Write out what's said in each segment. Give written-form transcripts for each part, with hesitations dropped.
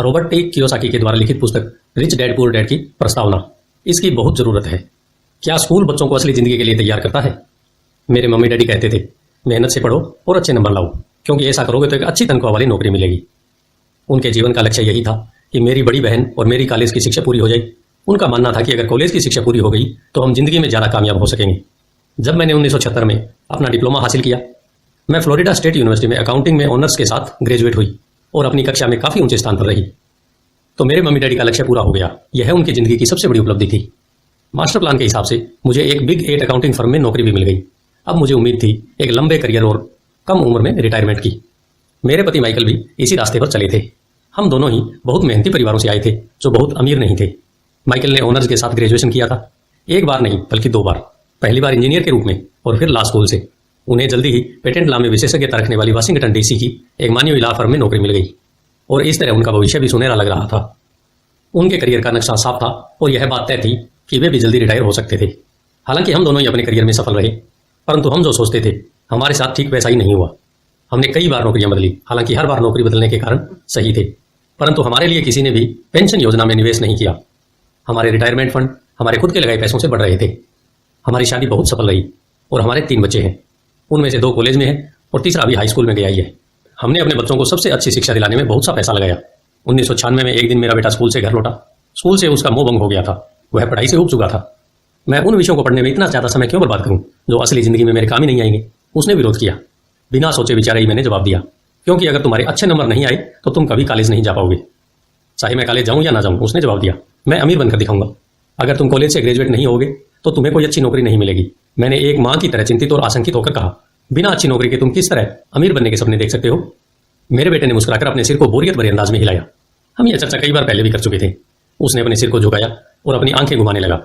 Robert T Kiyosaki के द्वारा लिखित पुस्तक रिच डैड पुअर डैड की प्रस्तावना। इसकी बहुत जरूरत है। क्या स्कूल बच्चों को असली जिंदगी के लिए तैयार करता है? मेरे मम्मी डैडी कहते थे, मेहनत से पढ़ो और अच्छे नंबर लाओ, क्योंकि ऐसा करोगे तो एक अच्छी तनख्वाह वाली नौकरी मिलेगी। उनके जीवन का लक्ष्य यही था कि मेरी बड़ी बहन और मेरी कॉलेज की शिक्षा पूरी हो जाए। उनका मानना था कि अगर कॉलेज की शिक्षा पूरी हो गई तो हम जिंदगी में ज्यादा कामयाब हो सकेंगे। जब मैंने 1976 में अपना डिप्लोमा हासिल किया, मैं फ्लोरिडा स्टेट यूनिवर्सिटी में अकाउंटिंग में ऑनर्स के साथ ग्रेजुएट हुई और अपनी कक्षा में काफी ऊंचे स्थान पर रही। तो मेरे मम्मी डैडी का लक्ष्य पूरा हो गया। यह उनकी जिंदगी की सबसे बड़ी उपलब्धि थी। मास्टर प्लान के हिसाब से मुझे एक बिग 8 अकाउंटिंग फर्म में नौकरी भी मिल गई। अब मुझे उम्मीद थी एक लंबे करियर और कम उम्र में रिटायरमेंट की। मेरे पति माइकल भी इसी रास्ते पर चले थे। हम दोनों ही बहुत मेहनती परिवारों से आए थे जो बहुत अमीर नहीं थे। माइकल ने ऑनर्स के साथ ग्रेजुएशन किया था, एक बार नहीं बल्कि 2 बार। पहली बार इंजीनियर के रूप में और फिर लॉ स्कूल से। उन्हें जल्दी ही पेटेंट लॉ में विशेषज्ञता रखने वाली वाशिंगटन डीसी की एक मानी हुई लॉ फर्म में नौकरी मिल गई और इस तरह उनका भविष्य भी सुनहरा लग रहा था। उनके करियर का नक्शा साफ था और यह बात तय थी कि वे भी जल्दी रिटायर हो सकते थे। हालांकि हम दोनों ही अपने करियर में सफल रहे, परंतु हम जो सोचते थे हमारे साथ ठीक वैसा ही नहीं हुआ। हमने कई बार नौकरियां बदली, हालांकि हर बार नौकरी बदलने के कारण सही थे, परंतु हमारे लिए किसी ने भी पेंशन योजना में निवेश नहीं किया। हमारे रिटायरमेंट फंड हमारे खुद के लगाए पैसों से बढ़ रहे थे। हमारी शादी बहुत सफल रही और हमारे 3 बच्चे हैं। उनमें से 2 कॉलेज में हैं और तीसरा अभी हाई स्कूल में गया ही है। हमने अपने बच्चों को सबसे अच्छी शिक्षा दिलाने में बहुत सा पैसा लगाया। 1996 में एक दिन मेरा बेटा स्कूल से घर लौटा। स्कूल से उसका मोह भंग हो गया था। वह पढ़ाई से ऊब चुका था। मैं उन विषयों को पढ़ने में इतना ज्यादा समय क्यों बर्बाद करूं जो असली जिंदगी में मेरे काम ही नहीं आएंगे? उसने विरोध किया। बिना सोचे विचारे ही मैंने जवाब दिया, क्योंकि अगर तुम्हारे अच्छे नंबर नहीं आए तो तुम कभी कॉलेज नहीं जा पाओगे, चाहे मैं कॉलेज जाऊं या ना जाऊं। उसने जवाब दिया, मैं अमीर बनकर दिखाऊंगा। अगर तुम कॉलेज से ग्रेजुएट नहीं होगे तो तुम्हें कोई अच्छी नौकरी नहीं मिलेगी। मैंने एक मां की तरह चिंतित और आशंकित होकर कहा, बिना अच्छी नौकरी के तुम किस तरह अमीर बनने के सपने देख सकते हो? मेरे बेटे ने मुस्कुराकर अपने सिर को बोरियत भरे अंदाज में हिलाया। हम यह चर्चा कई बार पहले भी कर चुके थे। उसने अपने सिर को झुकाया और अपनी आंखें घुमाने लगा।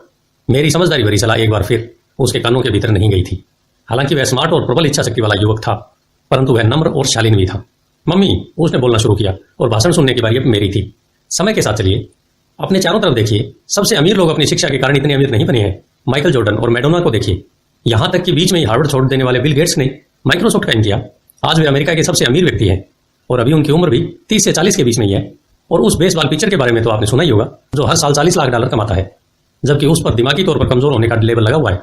मेरी समझदारी भरी सलाह एक बार फिर उसके कानों के भीतर नहीं गई थी। हालांकि वह स्मार्ट और प्रबल इच्छा शक्ति वाला युवक था, परंतु वह नम्र और शालीन भी था। मम्मी, उसने बोलना शुरू किया और भाषण सुनने की बारी अब मेरी थी। समय के साथ चलिए, अपने चारों तरफ देखिए। सबसे अमीर लोग अपनी शिक्षा के कारण इतने अमीर नहीं बने हैं। माइकल जॉर्डन और मैडोना को देखिए। यहां तक कि बीच में ही हार्वर्ड छोड़ देने वाले बिल गेट्स ने माइक्रोसॉफ्ट कायम किया। आज वे अमेरिका के सबसे अमीर व्यक्ति हैं और अभी उनकी उम्र भी 30 से 40 के बीच में ही है। और उस बेसबॉल पिचर के बारे में तो आपने सुना ही होगा, जो हर साल $40 लाख कमाता है, जबकि उस पर दिमागी तौर पर कमजोर होने का लेबल लगा हुआ है।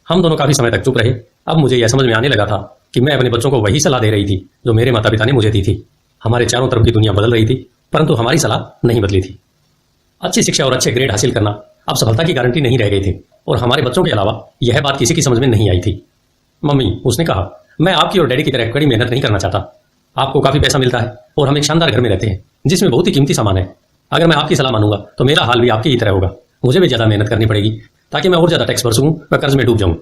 हम दोनों काफी समय तक चुप रहे। अब मुझे यह समझ में आने लगा था कि मैं अपने बच्चों को वही सलाह दे रही थी जो मेरे माता पिता ने मुझे दी थी। हमारे चारों तरफ की दुनिया बदल रही थी, परंतु हमारी सलाह नहीं बदली थी। अच्छी शिक्षा और अच्छे ग्रेड हासिल करना अब सफलता की गारंटी नहीं रह गई थी और हमारे बच्चों के अलावा यह बात किसी की समझ में नहीं आई थी। मम्मी, उसने कहा, मैं आपकी और डैडी की तरह कड़ी मेहनत नहीं करना चाहता। आपको काफी पैसा मिलता है और हम एक शानदार घर में रहते हैं जिसमें बहुत ही कीमती सामान है। अगर मैं आपकी सलाह मानूंगा तो मेरा हाल भी आपकी ही तरह होगा। मुझे भी ज्यादा मेहनत करनी पड़ेगी ताकि मैं और ज्यादा टैक्स भर सकूं, मैं कर्ज में डूब जाऊं।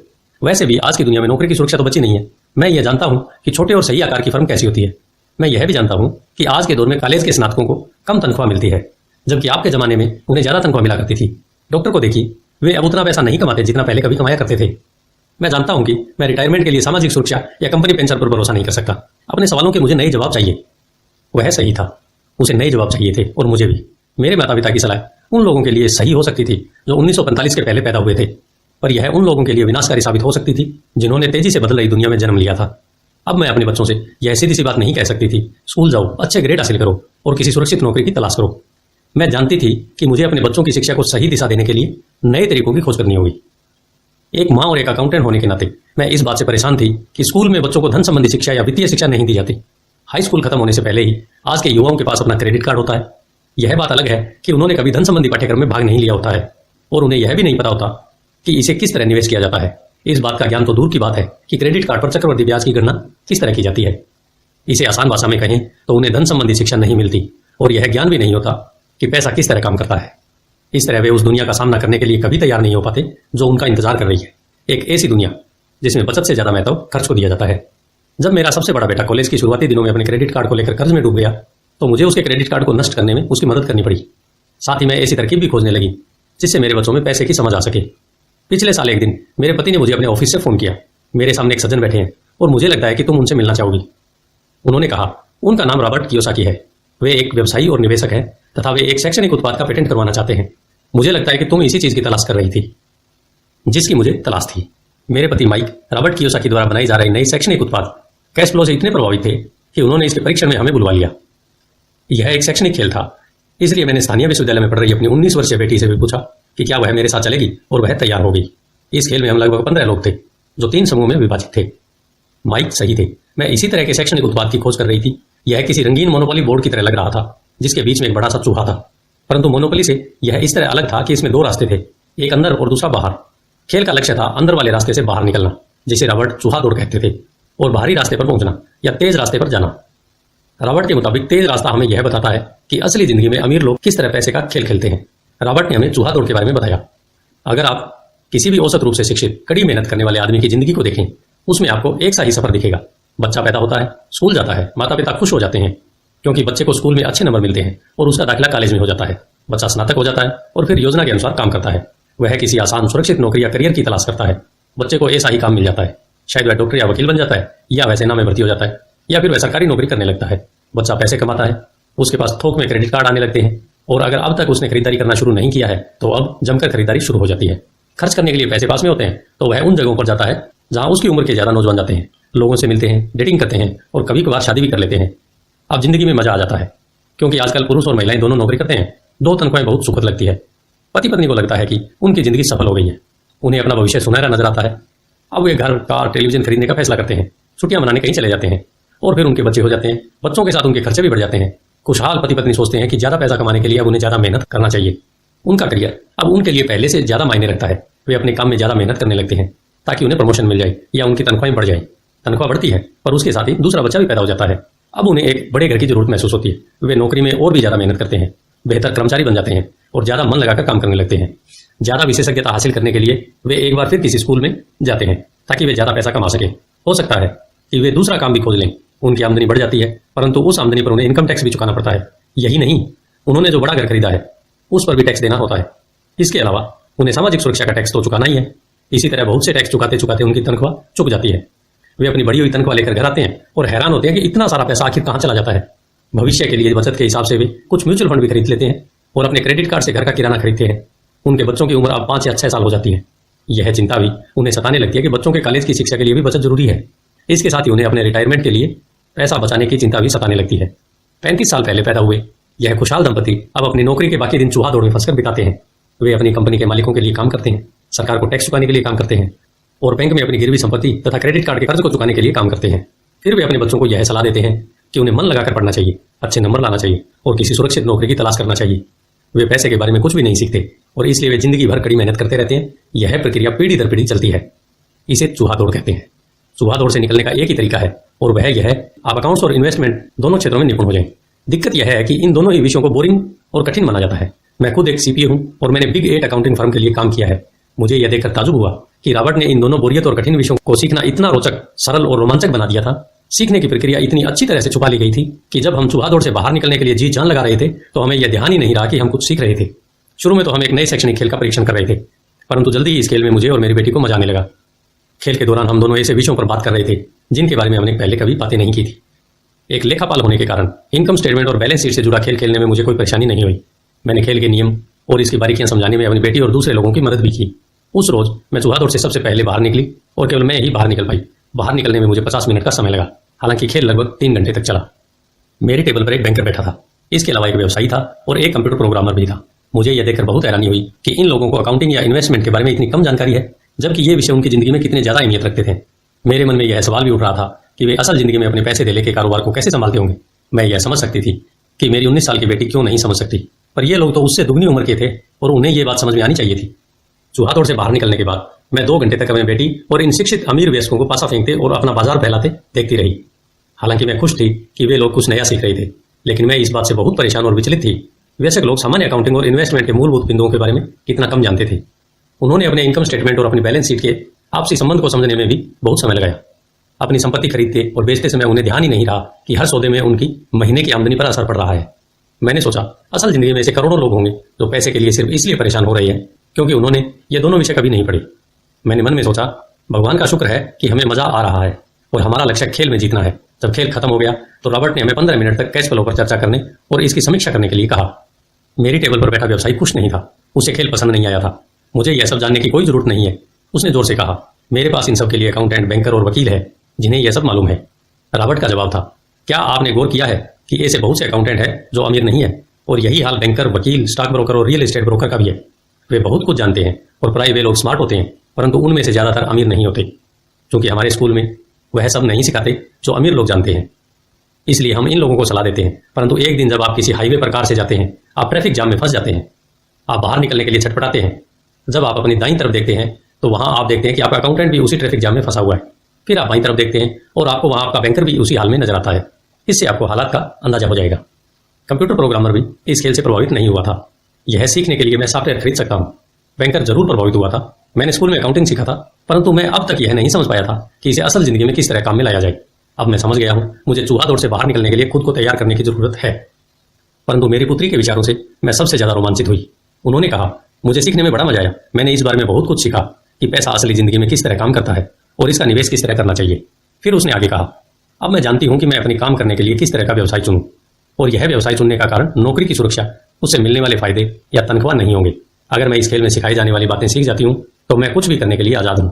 वैसे भी आज की दुनिया में नौकरी की सुरक्षा तो बची नहीं है। मैं यह जानता हूं कि छोटे और सही आकार की फर्म कैसी होती है। मैं यह भी जानता हूं कि आज के दौर में कॉलेज के स्नातकों को कम तनख्वाह मिलती है, जबकि आपके जमाने में उन्हें ज्यादा तनख्वाह मिला करती थी। डॉक्टर को देखिए, वे अब उतना पैसा नहीं कमाते जितना पहले कभी कमाया करते थे। मैं जानता हूं कि मैं रिटायरमेंट के लिए सामाजिक सुरक्षा या कंपनी पेंशन पर भरोसा नहीं कर सकता। अपने सवालों के मुझे नए जवाब चाहिए। वह सही था, उसे नए जवाब चाहिए थे और मुझे भी। मेरे माता पिता की सलाह उन लोगों के लिए सही हो सकती थी जो 1945 के पहले पैदा हुए थे, पर यह उन लोगों के लिए विनाशकारी साबित हो सकती थी जिन्होंने तेजी से बदल रही दुनिया में जन्म लिया था। अब मैं अपने बच्चों से यह सीधी सी बात नहीं कह सकती थी, स्कूल जाओ, अच्छे ग्रेड हासिल करो और किसी सुरक्षित नौकरी की तलाश करो। मैं जानती थी कि मुझे अपने बच्चों की शिक्षा को सही दिशा देने के लिए नए तरीकों की खोज करनी होगी। एक माँ और एक अकाउंटेंट होने के नाते मैं इस बात से परेशान थी कि स्कूल में बच्चों को धन संबंधी शिक्षा या वित्तीय शिक्षा नहीं दी जाती। हाई स्कूल खत्म होने से पहले ही आज के युवाओं के पास अपना क्रेडिट कार्ड होता है। यह बात अलग है कि उन्होंने कभी धन संबंधी पाठ्यक्रम में भाग नहीं लिया होता है और उन्हें यह भी नहीं पता होता कि इसे किस तरह निवेश किया जाता है। इस बात का ज्ञान तो दूर की बात है कि क्रेडिट कार्ड पर चक्रवृद्धि ब्याज की गणना किस तरह की जाती है। इसे आसान भाषा में कहें तो उन्हें धन संबंधी शिक्षा नहीं मिलती और यह ज्ञान भी नहीं होता कि पैसा किस तरह काम करता है। इस तरह वे उस दुनिया का सामना करने के लिए कभी तैयार नहीं हो पाते जो उनका इंतजार कर रही है। एक ऐसी दुनिया जिसमें बचत से ज्यादा महत्व खर्च को दिया जाता है। जब मेरा सबसे बड़ा बेटा कॉलेज की शुरुआती दिनों में अपने क्रेडिट कार्ड को लेकर कर्ज में डूब गया तो मुझे उसके क्रेडिट कार्ड को नष्ट करने में उसकी मदद करनी पड़ी। साथ ही मैं ऐसी तरकीब भी खोजने लगी जिससे मेरे बच्चों में पैसे की समझ आ सके। पिछले साल एक दिन मेरे पति ने मुझे अपने ऑफिस से फोन किया। मेरे सामने एक सज्जन बैठे हैं और मुझे लगता है कि तुम उनसे मिलना चाहोगी। उन्होंने कहा, उनका नाम रॉबर्ट कियोसाकी है। वे एक व्यवसायी और निवेशक हैं तथा वे एक शैक्षणिक उत्पाद का पेटेंट करवाना चाहते हैं। मुझे लगता है कि तुम इसी चीज की तलाश कर रही थी जिसकी मुझे तलाश थी। मेरे पति माइक रॉबर्ट कियोसाकी द्वारा बनाई जा रही नई शैक्षणिक उत्पाद कैश फ्लो से इतने प्रभावित थे कि उन्होंने इसके परीक्षण में हमें बुलवा लिया। यह एक शैक्षणिक खेल था। इसलिए मैंने स्थानीय विश्वविद्यालय में पढ़ रही अपनी 19 वर्षीय बेटी से भी पूछा कि क्या वह मेरे साथ चलेगी, और वह तैयार हो गई। इस खेल में हम लगभग 15 लोग थे जो 3 समूह में विभाजित थे। माइक सही थे। मैं इसी तरह के शैक्षणिक उत्पाद की खोज कर रही थी। यह किसी रंगीन मोनोपोली बोर्ड की तरह लग रहा था जिसके बीच में एक बड़ा सा चूहा था, परंतु मोनोपोली से यह इस तरह अलग था कि इसमें 2 रास्ते थे, एक अंदर और दूसरा बाहर। खेल का लक्ष्य था अंदर वाले रास्ते से बाहर निकलना, जिसे रॉबर्ट चूहा दौड़ कहते थे, और बाहरी रास्ते पर पहुंचना या तेज रास्ते पर जाना। रॉबर्ट के मुताबिक तेज रास्ता हमें यह बताता है कि असली जिंदगी में अमीर लोग किस तरह पैसे का खेल खेलते हैं। रॉबर्ट ने हमें चूहा दौड़ के बारे में बताया। अगर आप किसी भी औसत रूप से शिक्षित, कड़ी मेहनत करने वाले आदमी की जिंदगी को देखें, उसमें आपको एक सा ही सफर दिखेगा। बच्चा पैदा होता है, स्कूल जाता है, माता पिता खुश हो जाते हैं क्योंकि बच्चे को स्कूल में अच्छे नंबर मिलते हैं और उसका दाखिला कॉलेज में हो जाता है। बच्चा स्नातक हो जाता है और फिर योजना के अनुसार काम करता है। वह किसी आसान सुरक्षित नौकरी या करियर की तलाश करता है। बच्चे को ऐसा ही काम मिल जाता है। शायद वह डॉक्टर या वकील बन जाता है, या वह सेना में भर्ती हो जाता है, या फिर वह सरकारी नौकरी करने लगता है। बच्चा पैसे कमाता है, उसके पास थोक में क्रेडिट कार्ड आने लगते हैं, और अगर अब तक उसने खरीदारी करना शुरू नहीं किया है तो अब जमकर खरीदारी शुरू हो जाती है। खर्च करने के लिए पैसे पास में होते हैं तो वह उन जगहों पर जाता है जहां उसकी उम्र के ज्यादा नौजवान जाते हैं, लोगों से मिलते हैं, डेटिंग करते हैं और कभी कभार शादी भी कर लेते हैं। अब जिंदगी में मजा आ जाता है क्योंकि आजकल पुरुष और महिलाएं दोनों नौकरी करते हैं। 2 तनख्वाहें बहुत सुखद लगती है। पति पत्नी को लगता है कि उनकी जिंदगी सफल हो गई है। उन्हें अपना भविष्य सुनहरा नजर आता है। अब वे घर, कार, टेलीविजन खरीदने का फैसला करते हैं, छुट्टियां मनाने कहीं चले जाते हैं, और फिर उनके बच्चे हो जाते हैं। बच्चों के साथ उनके खर्चे भी बढ़ जाते हैं। खुशहाल पति पत्नी सोचते हैं कि ज्यादा पैसा कमाने के लिए अब उन्हें ज्यादा मेहनत करना चाहिए। उनका करियर अब उनके लिए पहले से ज्यादा मायने रखता है। वे अपने काम में ज्यादा मेहनत करने लगते हैं ताकि उन्हें प्रमोशन मिल जाए या उनकी तनख्वाहें बढ़ जाए। तनख्वाह बढ़ती है पर उसके साथ ही दूसरा बच्चा भी पैदा हो जाता है। अब उन्हें एक बड़े घर की जरूरत महसूस होती है। वे नौकरी में और भी ज्यादा मेहनत करते हैं, बेहतर कर्मचारी बन जाते हैं और ज्यादा मन लगाकर काम करने लगते हैं। ज्यादा विशेषज्ञता हासिल करने के लिए वे एक बार फिर किसी स्कूल में जाते हैं ताकि वे ज्यादा पैसा कमा सके। हो सकता है कि वे दूसरा काम भी खोज लें। उनकी आमदनी बढ़ जाती है, परंतु उस आमदनी पर उन्हें इनकम टैक्स भी चुकाना पड़ता है। यही नहीं, उन्होंने जो बड़ा घर खरीदा है उस पर भी टैक्स देना होता है। इसके अलावा उन्हें सामाजिक सुरक्षा का टैक्स तो चुकाना ही है। इसी तरह बहुत से टैक्स चुकाते चुकाते उनकी तनख्वाह चुक जाती है। वे अपनी बढ़ी हुई तनख्वाह लेकर घर आते हैं और हैरान होते हैं कि इतना सारा पैसा आखिर कहां चला जाता है। भविष्य के लिए बचत के हिसाब से वे कुछ म्यूचुअल फंड भी खरीद लेते हैं और अपने क्रेडिट कार्ड से घर का किराना खरीदते हैं। उनके बच्चों की उम्र अब 5 या 6 साल हो जाती है। यह चिंता भी उन्हें सताने लगती है कि बच्चों के कॉलेज की शिक्षा के लिए भी बचत जरूरी है। इसके साथ ही उन्हें अपने रिटायरमेंट के लिए पैसा बचाने की चिंता भी सताने लगती है। 35 साल पहले पैदा हुए यह खुशहाल दंपति अब अपनी नौकरी के बाकी दिन चूहा दौड़ में फंसकर बिताते हैं। वे अपनी कंपनी के मालिकों के लिए काम करते हैं, सरकार को टैक्स चुकाने के लिए काम करते हैं और बैंक में अपनी गिरवी संपत्ति तथा क्रेडिट कार्ड के कर्ज को चुकाने के लिए काम करते हैं। फिर वे अपने बच्चों को यह सलाह देते हैं कि उन्हें मन लगाकर पढ़ना चाहिए, अच्छे नंबर लाना चाहिए और किसी सुरक्षित नौकरी की तलाश करना चाहिए। वे पैसे के बारे में कुछ भी नहीं सीखते और इसलिए वे जिंदगी भर कड़ी मेहनत करते रहते हैं। यह प्रक्रिया पीढ़ी दर पीढ़ी चलती है। इसे चूहा दौड़ कहते हैं। चूहा दौड़ से निकलने का एक ही तरीका है और वह यह है आप अकाउंट्स और इन्वेस्टमेंट दोनों क्षेत्रों में निपुण हो जाएं। दिक्कत यह है कि इन दोनों ही विषयों को बोरिंग और कठिन माना जाता है। मैं खुद एक सीपीए हूं और मैंने बिग 8 अकाउंटिंग फर्म के लिए काम किया है। मुझे यह देखकर ताजुब हुआ कि रॉबर्ट ने इन दोनों बोरियत और कठिन विषयों को सीखना इतना रोचक, सरल और रोमांचक बना दिया था। सीखने की प्रक्रिया इतनी अच्छी तरह से छुपा ली गई थी कि जब हम चूहा दौड़ से बाहर निकलने के लिए जी जान लगा रहे थे तो हमें यह ध्यान ही नहीं रहा कि हम कुछ सीख रहे थे। शुरू में तो हम एक नए शैक्षणिक खेल का परीक्षण कर रहे थे, परंतु जल्दी ही इस खेल में मुझे और मेरी बेटी को मजा आने लगा। खेल के दौरान हम दोनों ऐसे विषयों पर बात कर रहे थे जिनके बारे में हमने पहले कभी बातें नहीं की थी। एक लेखापाल होने के कारण इनकम स्टेटमेंट और बैलेंस शीट से जुड़ा खेल खेलने में मुझे कोई परेशानी नहीं हुई। मैंने खेल के नियम और इसकी बारीकियां समझाने में अपनी बेटी और दूसरे लोगों की मदद भी की। उस रोज मैं चूहा दौड़ से सबसे पहले बाहर निकली और केवल मैं ही बाहर निकल पाई। बाहर निकलने में मुझे 50 मिनट का समय लगा। हालांकि खेल लगभग 3 घंटे तक चला। मेरी टेबल पर एक बैंकर बैठा था। इसके अलावा एक व्यवसायी था और एक कंप्यूटर प्रोग्रामर भी था। मुझे यह देखकर बहुत हैरानी हुई कि इन लोगों को अकाउंटिंग या इन्वेस्टमेंट के बारे में इतनी कम जानकारी है, जबकि ये विषय उनकी जिंदगी में कितने ज्यादा अहमियत रखते थे। मेरे मन में यह सवाल भी उठ रहा था कि वे असल जिंदगी में अपने पैसे धेले के कारोबार को कैसे संभालते होंगे। मैं यह समझ सकती थी कि मेरी 19 साल की बेटी क्यों नहीं समझ सकती, पर ये लोग तो उससे दुगनी उम्र के थे और उन्हें यह बात समझ में आनी चाहिए थी। चूहा दौड़ से बाहर निकलने के बाद मैं 2 घंटे तक अपनी बेटी और इन शिक्षित अमीर वयस्कों को पासा फेंकते और अपना बाजार फैलाते देखती रही। हालांकि मैं खुश थी कि वे लोग कुछ नया सीख रहे थे, लेकिन मैं इस बात से बहुत परेशान और विचलित थी। वयस्क लोग सामान्य अकाउंटिंग और इन्वेस्टमेंट के मूलभूत बिंदुओं के बारे में कितना कम जानते थे। उन्होंने अपने इनकम स्टेटमेंट और अपनी बैलेंस शीट के आपसी संबंध को समझने में भी बहुत समय लगाया। अपनी संपत्ति खरीदते और बेचते समय उन्हें ध्यान ही नहीं रहा कि हर सौदे में उनकी महीने की आमदनी पर असर पड़ रहा है। मैंने सोचा असल जिंदगी में ऐसे करोड़ों लोग होंगे जो पैसे के लिए सिर्फ इसलिए परेशान हो रहे हैं क्योंकि उन्होंने ये दोनों विषय कभी नहीं पढ़े। मैंने मन में सोचा भगवान का शुक्र है कि हमें मजा आ रहा है और हमारा लक्ष्य खेल में जीतना है। जब खेल खत्म हो गया तो रॉबर्ट ने हमें 15 मिनट तक कैश फ्लो पर चर्चा करने और इसकी समीक्षा करने के लिए कहा। मेरी टेबल पर बैठा व्यवसायी खुश नहीं था। उसे खेल पसंद नहीं आया था। मुझे यह सब जानने की कोई जरूरत नहीं है, उसने जोर से कहा। मेरे पास इन सब के लिए अकाउंटेंट, बैंकर और वकील है जिन्हें यह सब मालूम है। रॉबर्ट का जवाब था, क्या आपने गौर किया है कि ऐसे बहुत से अकाउंटेंट हैं जो अमीर नहीं है और यही हाल बैंकर, वकील, स्टॉक ब्रोकर और रियल एस्टेट ब्रोकर का भी है। वे बहुत कुछ जानते हैं और प्राय वे लोग स्मार्ट होते हैं, परंतु उनमें से ज़्यादातर अमीर नहीं होते, क्योंकि हमारे स्कूल में वह सब नहीं सिखाते जो अमीर लोग जानते हैं। इसलिए हम इन लोगों को सलाह देते हैं। परंतु एक दिन जब आप किसी हाईवे पर कार से जाते हैं, आप ट्रैफिक जाम में फंस जाते हैं, आप बाहर निकलने के लिए छटपटाते हैं। जब आप अपनी दाईं तरफ देखते हैं तो वहां आप देखते हैं कि आपका अकाउंटेंट भी उसी ट्रैफिक जाम में फंसा हुआ है। फिर आप बाईं तरफ देखते हैं और आपको वहां आपका बैंकर भी उसी हाल में नजर आता है। इससे आपको हालात का अंदाजा हो जाएगा। कंप्यूटर प्रोग्रामर भी इस खेल से प्रभावित नहीं हुआ था। यह सीखने के लिए मैं सॉफ्टवेयर खरीद सकता हूँ। बैंकर जरूर प्रभावित हुआ था। मैंने स्कूल में अकाउंटिंग सीखा था, परंतु मैं अब तक यह नहीं समझ पाया था कि इसे असल जिंदगी में किस तरह काम में लाया जाए। अब मैं समझ गया हूँ, मुझे चूहा दौड़ से बाहर निकलने के लिए खुद को तैयार करने की जरूरत है। परंतु मेरी पुत्री के विचारों से मैं सबसे ज्यादा रोमांचित हुई। उन्होंने कहा, मुझे सीखने में बड़ा मजा आया। मैंने इस बारे में बहुत कुछ सीखा कि पैसा असली जिंदगी में किस तरह काम करता है और इसका निवेश किस तरह करना चाहिए। फिर उसने आगे कहा, अब मैं जानती हूं कि मैं अपनी काम करने के लिए किस तरह का व्यवसाय चुनूं, और यह व्यवसाय चुनने का कारण नौकरी की सुरक्षा, उससे मिलने वाले फायदे या तनख्वाह नहीं होंगे। अगर मैं इस खेल में सिखाई जाने वाली बातें सीख जाती हूं तो मैं कुछ भी करने के लिए आजाद हूं,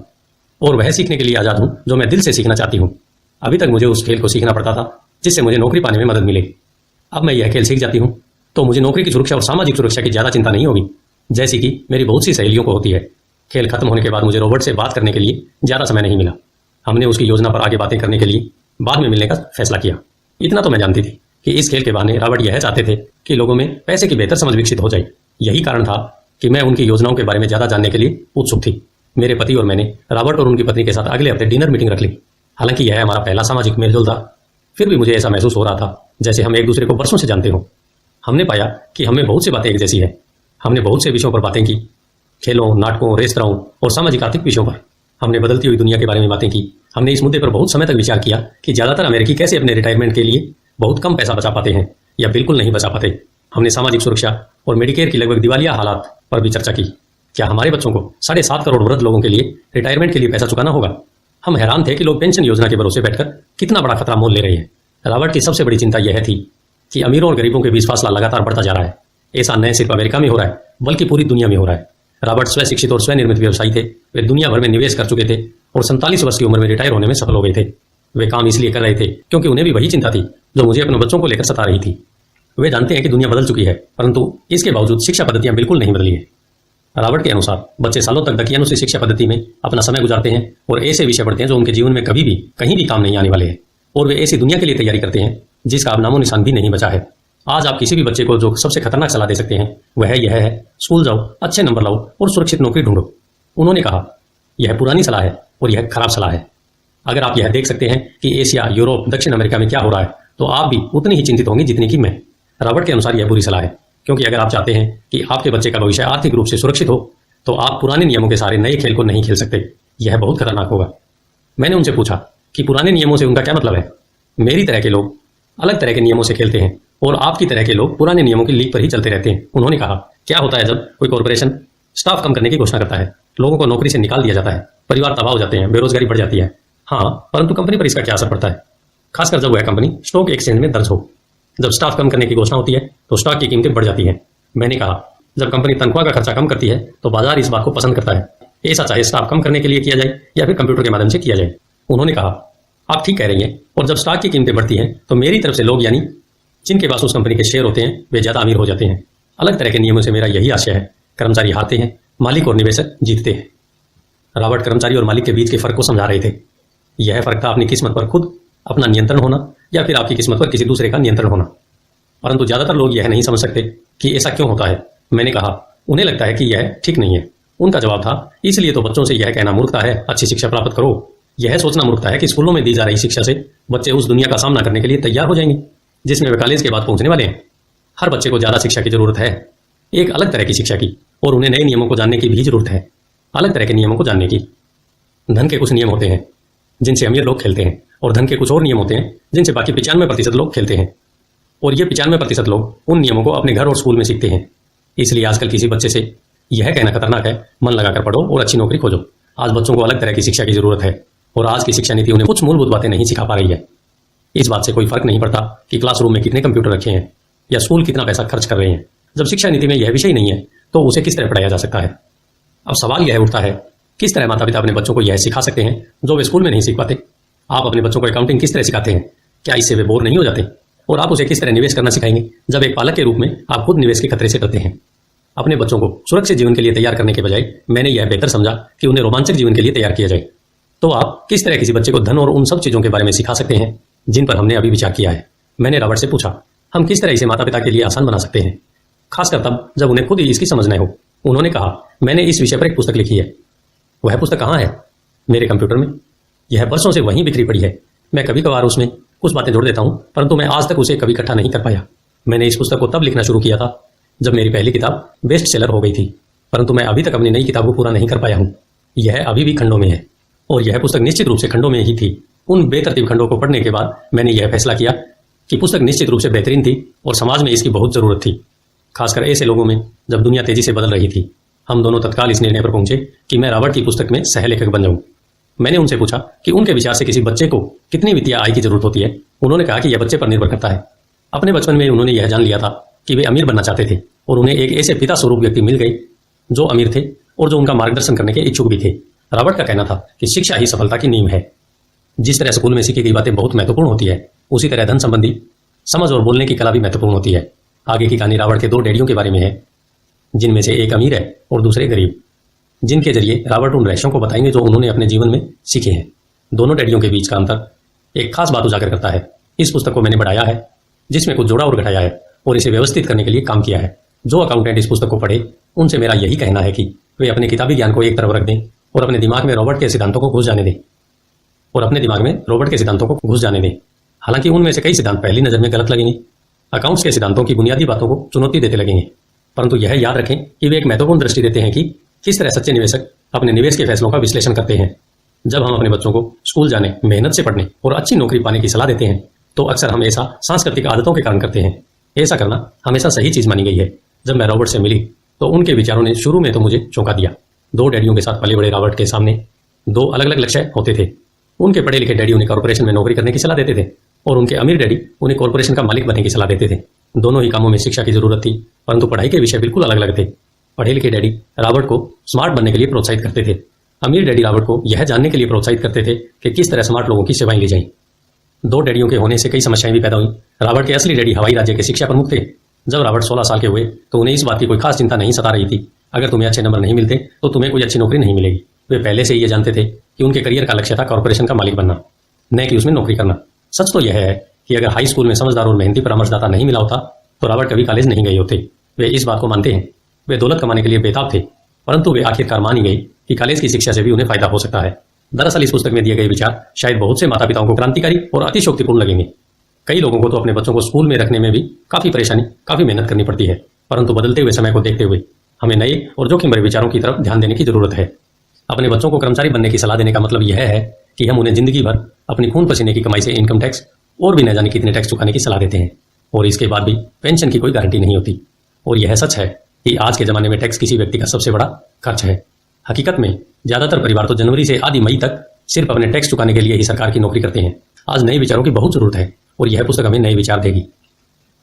और वह सीखने के लिए आजाद हूं जो मैं दिल से सीखना चाहती हूं। अभी तक मुझे उस खेल को सीखना पड़ता था जिससे मुझे नौकरी पाने में मदद मिले। अब मैं यह खेल सीख जाती हूं तो मुझे नौकरी की सुरक्षा और सामाजिक सुरक्षा की ज्यादा चिंता नहीं होगी, जैसी कि मेरी बहुत सी सहेलियों को होती है। खेल खत्म होने के बाद मुझे रॉबर्ट से बात करने के लिए ज्यादा समय नहीं मिला। हमने उसकी योजना पर आगे बातें करने के लिए बाद में मिलने का फैसला किया। इतना तो मैं जानती थी कि इस खेल के बहाने रॉबर्ट यह चाहते थे कि लोगों में पैसे की बेहतर समझ विकसित हो जाए। यही कारण था कि मैं उनकी योजनाओं के बारे में ज्यादा जानने के लिए उत्सुक थी। मेरे पति और मैंने रॉबर्ट और उनकी पत्नी के साथ अगले हफ्ते डिनर मीटिंग रख ली। हालांकि यह हमारा पहला सामाजिक मेलजोल था, फिर भी मुझे ऐसा महसूस हो रहा था जैसे हम एक दूसरे को वर्षों से जानते हों। हमने पाया कि हमें बहुत सी बातें एक जैसी है। हमने बहुत से विषयों पर बातें की, खेलों, नाटकों, रेस्तराओं और सामाजिक आर्थिक विषयों पर। हमने बदलती हुई दुनिया के बारे में बातें की। हमने इस मुद्दे पर बहुत समय तक विचार किया कि ज्यादातर अमेरिकी कैसे अपने रिटायरमेंट के लिए बहुत कम पैसा बचा पाते हैं या बिल्कुल नहीं बचा पाते। हमने सामाजिक सुरक्षा और मेडिकेयर की लगभग दिवालिया हालात पर भी चर्चा की। क्या हमारे बच्चों को 7.5 करोड़ वृद्ध लोगों के लिए रिटायरमेंट के लिए पैसा चुकाना होगा? हम हैरान थे कि लोग पेंशन योजना के भरोसे बैठकर कितना बड़ा खतरा मोल ले रहे हैं। रॉबर्ट की सबसे बड़ी चिंता यह थी कि अमीरों और गरीबों के बीच फासला लगातार बढ़ता जा रहा है। ऐसा न सिर्फ अमेरिका में हो रहा है बल्कि पूरी दुनिया में हो रहा है। रॉबर्ट स्वयं शिक्षित और स्वनिर्मित व्यवसायी थे। वे दुनिया भर में निवेश कर चुके थे और 47 वर्ष की उम्र में रिटायर होने में सफल हो गए थे। वे काम इसलिए कर रहे थे क्योंकि उन्हें भी वही चिंता थी जो मुझे अपने बच्चों को लेकर सता रही थी। वे जानते हैं कि दुनिया बदल चुकी है, परंतु इसके बावजूद शिक्षा पद्धतियां बिल्कुल नहीं बदली है। रॉबर्ट के अनुसार बच्चे सालों तक दकियानुसार शिक्षा पद्धति में अपना समय गुजारते हैं और ऐसे विषय पढ़ते हैं जो उनके जीवन में कभी भी कहीं भी काम नहीं आने वाले हैं, और वे ऐसी दुनिया के लिए तैयारी करते हैं जिसका अब नामो निशान भी नहीं बचा है। आज आप किसी भी बच्चे को जो सबसे खतरनाक सलाह दे सकते हैं वह यह है, स्कूल जाओ, अच्छे नंबर लाओ और सुरक्षित नौकरी ढूंढो। उन्होंने कहा, यह पुरानी सलाह है और यह खराब सलाह है। अगर आप यह देख सकते हैं कि एशिया, यूरोप, दक्षिण अमेरिका में क्या हो रहा है तो आप भी उतनी ही चिंतित होंगे जितनी कि मैं। रॉबर्ट के अनुसार यह बुरी सलाह है, क्योंकि अगर आप चाहते हैं कि आपके बच्चे का भविष्य आर्थिक रूप से सुरक्षित हो तो आप पुराने नियमों के सारे नए खेल को नहीं खेल सकते। यह बहुत खतरनाक होगा। मैंने उनसे पूछा कि पुराने नियमों से उनका क्या मतलब है। मेरी तरह के लोग अलग तरह के नियमों से खेलते हैं और आपकी तरह के लोग पुराने नियमों की लीक पर ही चलते रहते हैं। उन्होंने कहा, क्या होता है जब कोई कॉर्पोरेशन स्टाफ कम करने की घोषणा करता है, लोगों को नौकरी से निकाल दिया जाता है, परिवार तबाह हो जाते हैं, बेरोजगारी बढ़ जाती है। हाँ, परंतु कंपनी पर इसका क्या असर पड़ता है, खासकर जब वह कंपनी स्टॉक एक्सचेंज में दर्ज हो। जब स्टाफ कम करने की घोषणा होती है तो स्टॉक की कीमतें बढ़ जाती हैं। मैंने कहा, जब कंपनी तनख्वाह का खर्चा कम करती है तो बाजार इस बात को पसंद करता है, ऐसा चाहे स्टाफ कम करने के लिए किया जाए या फिर कंप्यूटर के माध्यम से किया जाए। उन्होंने कहा, आप ठीक कह रही हैं, और जब स्टॉक की कीमतें बढ़ती हैं तो मेरी तरफ से लोग, यानी जिनके पास उस कंपनी के शेयर होते हैं, वे ज्यादा अमीर हो जाते हैं। अलग तरह के नियमों से मेरा यही आशय है, कर्मचारी हारते हैं, मालिक और निवेशक जीतते हैं। रॉबर्ट कर्मचारी और मालिक के बीच के फर्क को समझा रहे थे। यह फर्क था अपनी किस्मत पर खुद अपना नियंत्रण होना या फिर आपकी किस्मत पर किसी दूसरे का नियंत्रण होना। परंतु ज्यादातर लोग यह नहीं समझ सकते कि ऐसा क्यों होता है। मैंने कहा, उन्हें लगता है कि यह ठीक नहीं है। उनका जवाब था, इसलिए तो बच्चों से यह कहना मूर्खता है, अच्छी शिक्षा प्राप्त करो। यह सोचना मूर्खता है कि स्कूलों में दी जा रही शिक्षा से बच्चे उस दुनिया का सामना करने के लिए तैयार हो जाएंगे जिसमें वे कॉलेज के बाद पहुंचने वाले हैं। हर बच्चे को ज्यादा शिक्षा की जरूरत है, एक अलग तरह की शिक्षा की, और उन्हें नए नियमों को जानने की भी जरूरत है, अलग तरह के नियमों को जानने की। धन के कुछ नियम होते हैं जिनसे अमीर लोग खेलते हैं, और धन के कुछ और नियम होते हैं जिनसे बाकी 95% लोग खेलते हैं, और ये 95% लोग उन नियमों को अपने घर और स्कूल में सीखते हैं। इसलिए आजकल किसी बच्चे से यह कहना खतरनाक है, मन लगाकर पढ़ो और अच्छी नौकरी खोजो। आज बच्चों को अलग तरह की शिक्षा की जरूरत है, और आज की शिक्षा नीति उन्हें कुछ मूलभूत बातें नहीं सिखा पा रही है। इस बात से कोई फर्क नहीं पड़ता कि क्लासरूम में कितने कंप्यूटर रखे हैं या स्कूल कितना पैसा खर्च कर रहे हैं। जब शिक्षा नीति में यह विषय नहीं है तो उसे किस तरह पढ़ाया जा सकता है। अब सवाल यह उठता है, किस तरह माता पिता अपने बच्चों को यह सिखा सकते हैं जो वे स्कूल में नहीं सीख पाते। आप अपने बच्चों को अकाउंटिंग किस तरह सिखाते हैं, क्या इससे वे बोर नहीं हो जाते? और आप उसे किस तरह निवेश करना सिखाएंगे जब एक पालक के रूप में आप खुद निवेश के खतरे से डरते हैं। अपने बच्चों को सुरक्षित जीवन के लिए तैयार करने के बजाय मैंने यह बेहतर समझा कि उन्हें रोमांचक जीवन के लिए तैयार किया जाए। तो आप किस तरह किसी बच्चे को धन और उन सब चीजों के बारे में सिखा सकते हैं जिन पर हमने अभी विचार किया है। मैंने रॉबर्ट से पूछा, हम किस तरह इसे माता पिता के लिए आसान बना सकते हैं, खासकर तब जब उन्हें खुद ही इसकी समझ न हो। उन्होंने कहा, मैंने इस विषय पर एक पुस्तक लिखी है। वह पुस्तक कहाँ है? मेरे कंप्यूटर में। यह वर्षों से वहीं बिखरी पड़ी है। मैं कभी कभार उसमें कुछ बातें जोड़ देता हूं, परंतु मैं आज तक उसे कभी इकट्ठा नहीं कर पाया। मैंने इस पुस्तक को तब लिखना शुरू किया था जब मेरी पहली किताब बेस्ट सेलर हो गई थी, परंतु मैं अभी तक अपनी नई किताब को पूरा नहीं कर पाया हूं। यह अभी भी खंडों में है और यह पुस्तक निश्चित रूप से खंडों में ही थी। उन बेतरतीब खंडों को पढ़ने के बाद मैंने यह फैसला किया कि पुस्तक निश्चित रूप से बेहतरीन थी और समाज में इसकी बहुत जरूरत थी, खासकर ऐसे लोगों में जब दुनिया तेजी से बदल रही थी। हम दोनों तत्काल इस निर्णय पर पहुंचे कि मैं रॉबर्ट की पुस्तक में सहलेखक बन जाऊं। मैंने उनसे पूछा कि उनके विचार से किसी बच्चे को कितनी वित्तीय आय की जरूरत होती है। उन्होंने कहा कि यह बच्चे पर निर्भर करता है। अपने बचपन में उन्होंने यह जान लिया था कि वे अमीर बनना चाहते थे और उन्हें एक ऐसे पिता स्वरूप व्यक्ति मिल गए जो अमीर थे और जो उनका मार्गदर्शन करने के इच्छुक भी थे। रॉबर्ट का कहना था कि शिक्षा ही सफलता की नींव है। जिस तरह स्कूल में सीखी गई बातें बहुत महत्वपूर्ण होती है, उसी तरह धन संबंधी समझ और बोलने की कला भी महत्वपूर्ण होती है। आगे की कहानी रॉबर्ट के दो डैडियों के बारे में है, जिनमें से एक अमीर है और दूसरे गरीब, जिनके जरिए रॉबर्ट उन रहस्यों को बताएंगे जो उन्होंने अपने जीवन में सीखे हैं। दोनों डैडियों के बीच का अंतर एक खास बात उजागर करता है। इस पुस्तक को मैंने बढ़ाया है, जिसमें कुछ जोड़ा और घटाया है और इसे व्यवस्थित करने के लिए काम किया है। जो अकाउंटेंट इस पुस्तक को पढ़े, उनसे मेरा यही कहना है कि वे अपने किताबी ज्ञान को एक तरफ रख दें और अपने दिमाग में रॉबर्ट के सिद्धांतों को घुस जाने दें। हालांकि उनमें से कई सिद्धांत पहली नजर में गलत लगेंगे, अकाउंट्स के सिद्धांतों की बुनियादी बातों को चुनौती देते लगेंगे, परंतु यह याद रखें कि वे एक महत्वपूर्ण दृष्टि देते हैं कि किस तरह सच्चे निवेशक अपने निवेश के फैसलों का विश्लेषण करते हैं। जब हम अपने बच्चों को स्कूल जाने, मेहनत से पढ़ने और अच्छी नौकरी पाने की सलाह देते हैं, तो अक्सर हम ऐसा सांस्कृतिक आदतों के कारण करते हैं। ऐसा करना हमेशा सही चीज मानी गई है। जब मैं रॉबर्ट से मिली तो उनके विचारों ने शुरू में तो मुझे चौंका दिया। दो डैडियों के साथ पले बड़े रॉबर्ट के सामने दो अलग अलग लक्ष्य होते थे। उनके पढ़े लिखे डैडी उन्हें कॉर्पोरेशन में नौकरी करने की सलाह देते थे और उनके अमीर डैडी उन्हें कॉर्पोरेशन का मालिक बनने की सलाह देते थे। दोनों ही कामों में शिक्षा की जरूरत थी, परंतु पढ़ाई के विषय बिल्कुल अलग अलग थे। पढ़े लिखे डैडी रॉबर्ट को स्मार्ट बनने के लिए प्रोत्साहित करते थे। अमीर डैडी रॉबर्ट को यह जानने के लिए प्रोत्साहित करते थे कि किस तरह स्मार्ट लोगों की सेवाएं ली जाएं। दो डैडियों के होने से कई समस्याएं भी पैदा हुई। रॉबर्ट के असली डैडी हवाई राज्य के शिक्षा प्रमुख थे। जब रॉबर्ट 16 साल के हुए तो उन्हें इस बात की कोई खास चिंता नहीं सता रही थी। अगर तुम्हें अच्छे नंबर नहीं मिलते तो तुम्हें कोई अच्छी नौकरी नहीं मिलेगी। वे पहले से ही ये जानते थे कि उनके करियर का लक्ष्य था कॉर्पोरेशन का मालिक बनना, न कि उसमें नौकरी करना। सच तो यह है कि अगर हाई स्कूल में समझदार और मेहनती परामर्शदाता नहीं मिला होता तो रॉबर्ट कभी कॉलेज नहीं गए होते। वे इस बात को मानते हैं। वे दौलत कमाने के लिए बेताब थे, परंतु वे आखिरकार मान ही गए कि कॉलेज की शिक्षा से भी उन्हें फायदा हो सकता है। दरअसल इस पुस्तक में दिए गए विचार शायद बहुत से माता पिताओं को क्रांतिकारी और अतिशोक्तिपूर्ण लगेंगे। कई लोगों को तो अपने बच्चों को स्कूल में रखने में भी काफी मेहनत करनी पड़ती है, परंतु बदलते हुए समय को देखते हुए हमें नए और जोखिम भरे विचारों की तरफ ध्यान देने की जरूरत है। अपने बच्चों को कर्मचारी बनने की सलाह देने का मतलब यह है कि हम उन्हें जिंदगी भर अपनी खून पसीने की कमाई से इनकम टैक्स और भी न जाने कितने टैक्स चुकाने की सलाह देते हैं और इसके बाद भी पेंशन की कोई गारंटी नहीं होती। और यह सच है कि आज के जमाने में टैक्स किसी व्यक्ति का सबसे बड़ा खर्च है। हकीकत में ज्यादातर परिवार तो जनवरी से आधी मई तक सिर्फ अपने टैक्स चुकाने के लिए ही सरकार की नौकरी करते हैं। आज नए विचारों की बहुत जरूरत है और यह पुस्तक हमें नए विचार देगी।